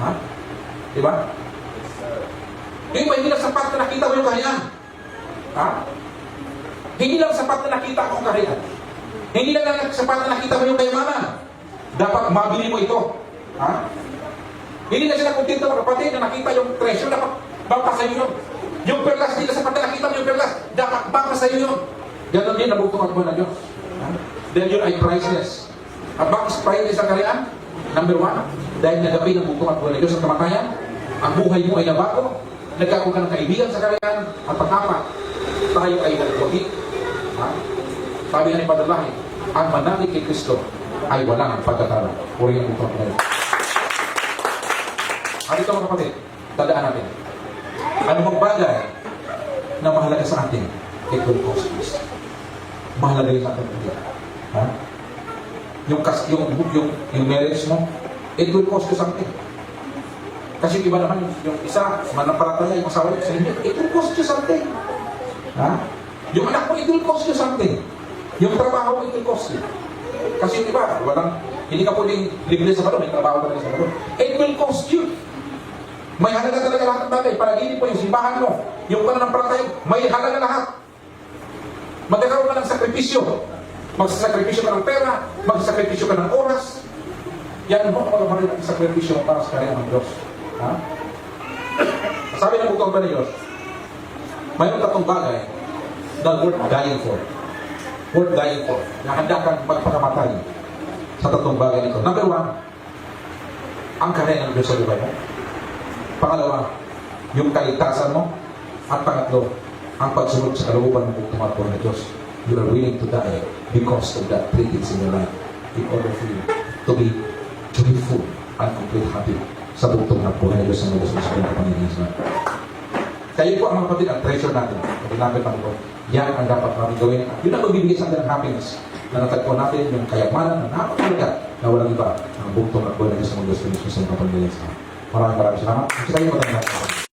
A: Ha? Diba? Hindi ba, hindi lang sapat na nakita mo yung kaharian? Ha? Hindi lang sapat na nakita ko ang kaharian. Hindi lang sapat na nakita mo yung kayamanan. Dapat mabili mo ito. Ha? Hindi na sila kontento mga kapatid na nakita yung treasure, dapat bangka sa iyo yun. Yung perlas, hindi na sapat na nakita mo yung perlas, dapat bangka sa iyo yun. Ganon din, nabugtong at buhay ng Diyos. Ha? Dahil yun ay priceless. At bakit priority sa kaharian? Number one, dahil nagabi ng bugtong at buhay ng Diyos ang kamatayan, ang buhay mo ay nabago, nagkakaroon ka ng kaibigan sa kaharian, at pang-apat, tayo ay nagwagi. Sabi nga ni Padre Lahi, ang manalig kay Kristo ay walang pagkatalo. Puri ang bugtong at at ito mga kapatid, tandaan natin, anumang bagay na mahalaga sa atin, it will cost us. Mahalaga yun sa atin. Ha? Yung marriage mo, it will cost you something. Kasi iba naman yung isa, manampalataya yung asawa sa hindi, it will cost you something. Ha? Yung anak mo, it will cost you something. Yung trabaho mo, it will cost you. Kasi iba, hindi ka pwedeng libre sa balon, may trabaho ka rin sa balon. It will cost you. May halaga talaga lahat ng bagay. Panaginip mo, yung simbahan mo, yung pananampalataya, may halaga lahat. Magkakaroon ka ng sakripisyo. Magsasakripisyo ka ng pera, magsasakripisyo ka ng oras. Yan mo, kapag ang sakripisyo para sa karya ng Diyos. Ha? Sabi ng bukang ba ng Diyos, mayroon tatlong bagay na worth dying for. Worth dying for. Na handa kang magpakamatay sa tatlong bagay nito. Number one, ang karya ng Diyos sa buhay mo. Pangalawa, yung kaligtasan mo. At pangatlo, ang pagsunod sa kalooban ng bugtong at buhay ng Diyos. You are willing to die because of that three things in your life in order for you to be joyful and complete happy sa bugtong at buhay ng Diyos ng Diyos sa kanyang Panginoon. Kayo po ang mga kapatid, ang treasure natin. Kapilapit ang ito. Yan ang dapat natin gawin. Yun ang magbibigay sa atin ng happiness na natagpo natin yung kayamanan na napakalaga na walang iba ang bugtong at buhay ng Diyos ng Diyos sa kanyang Panginoon. Maraming salamat. Gusto kayo magandang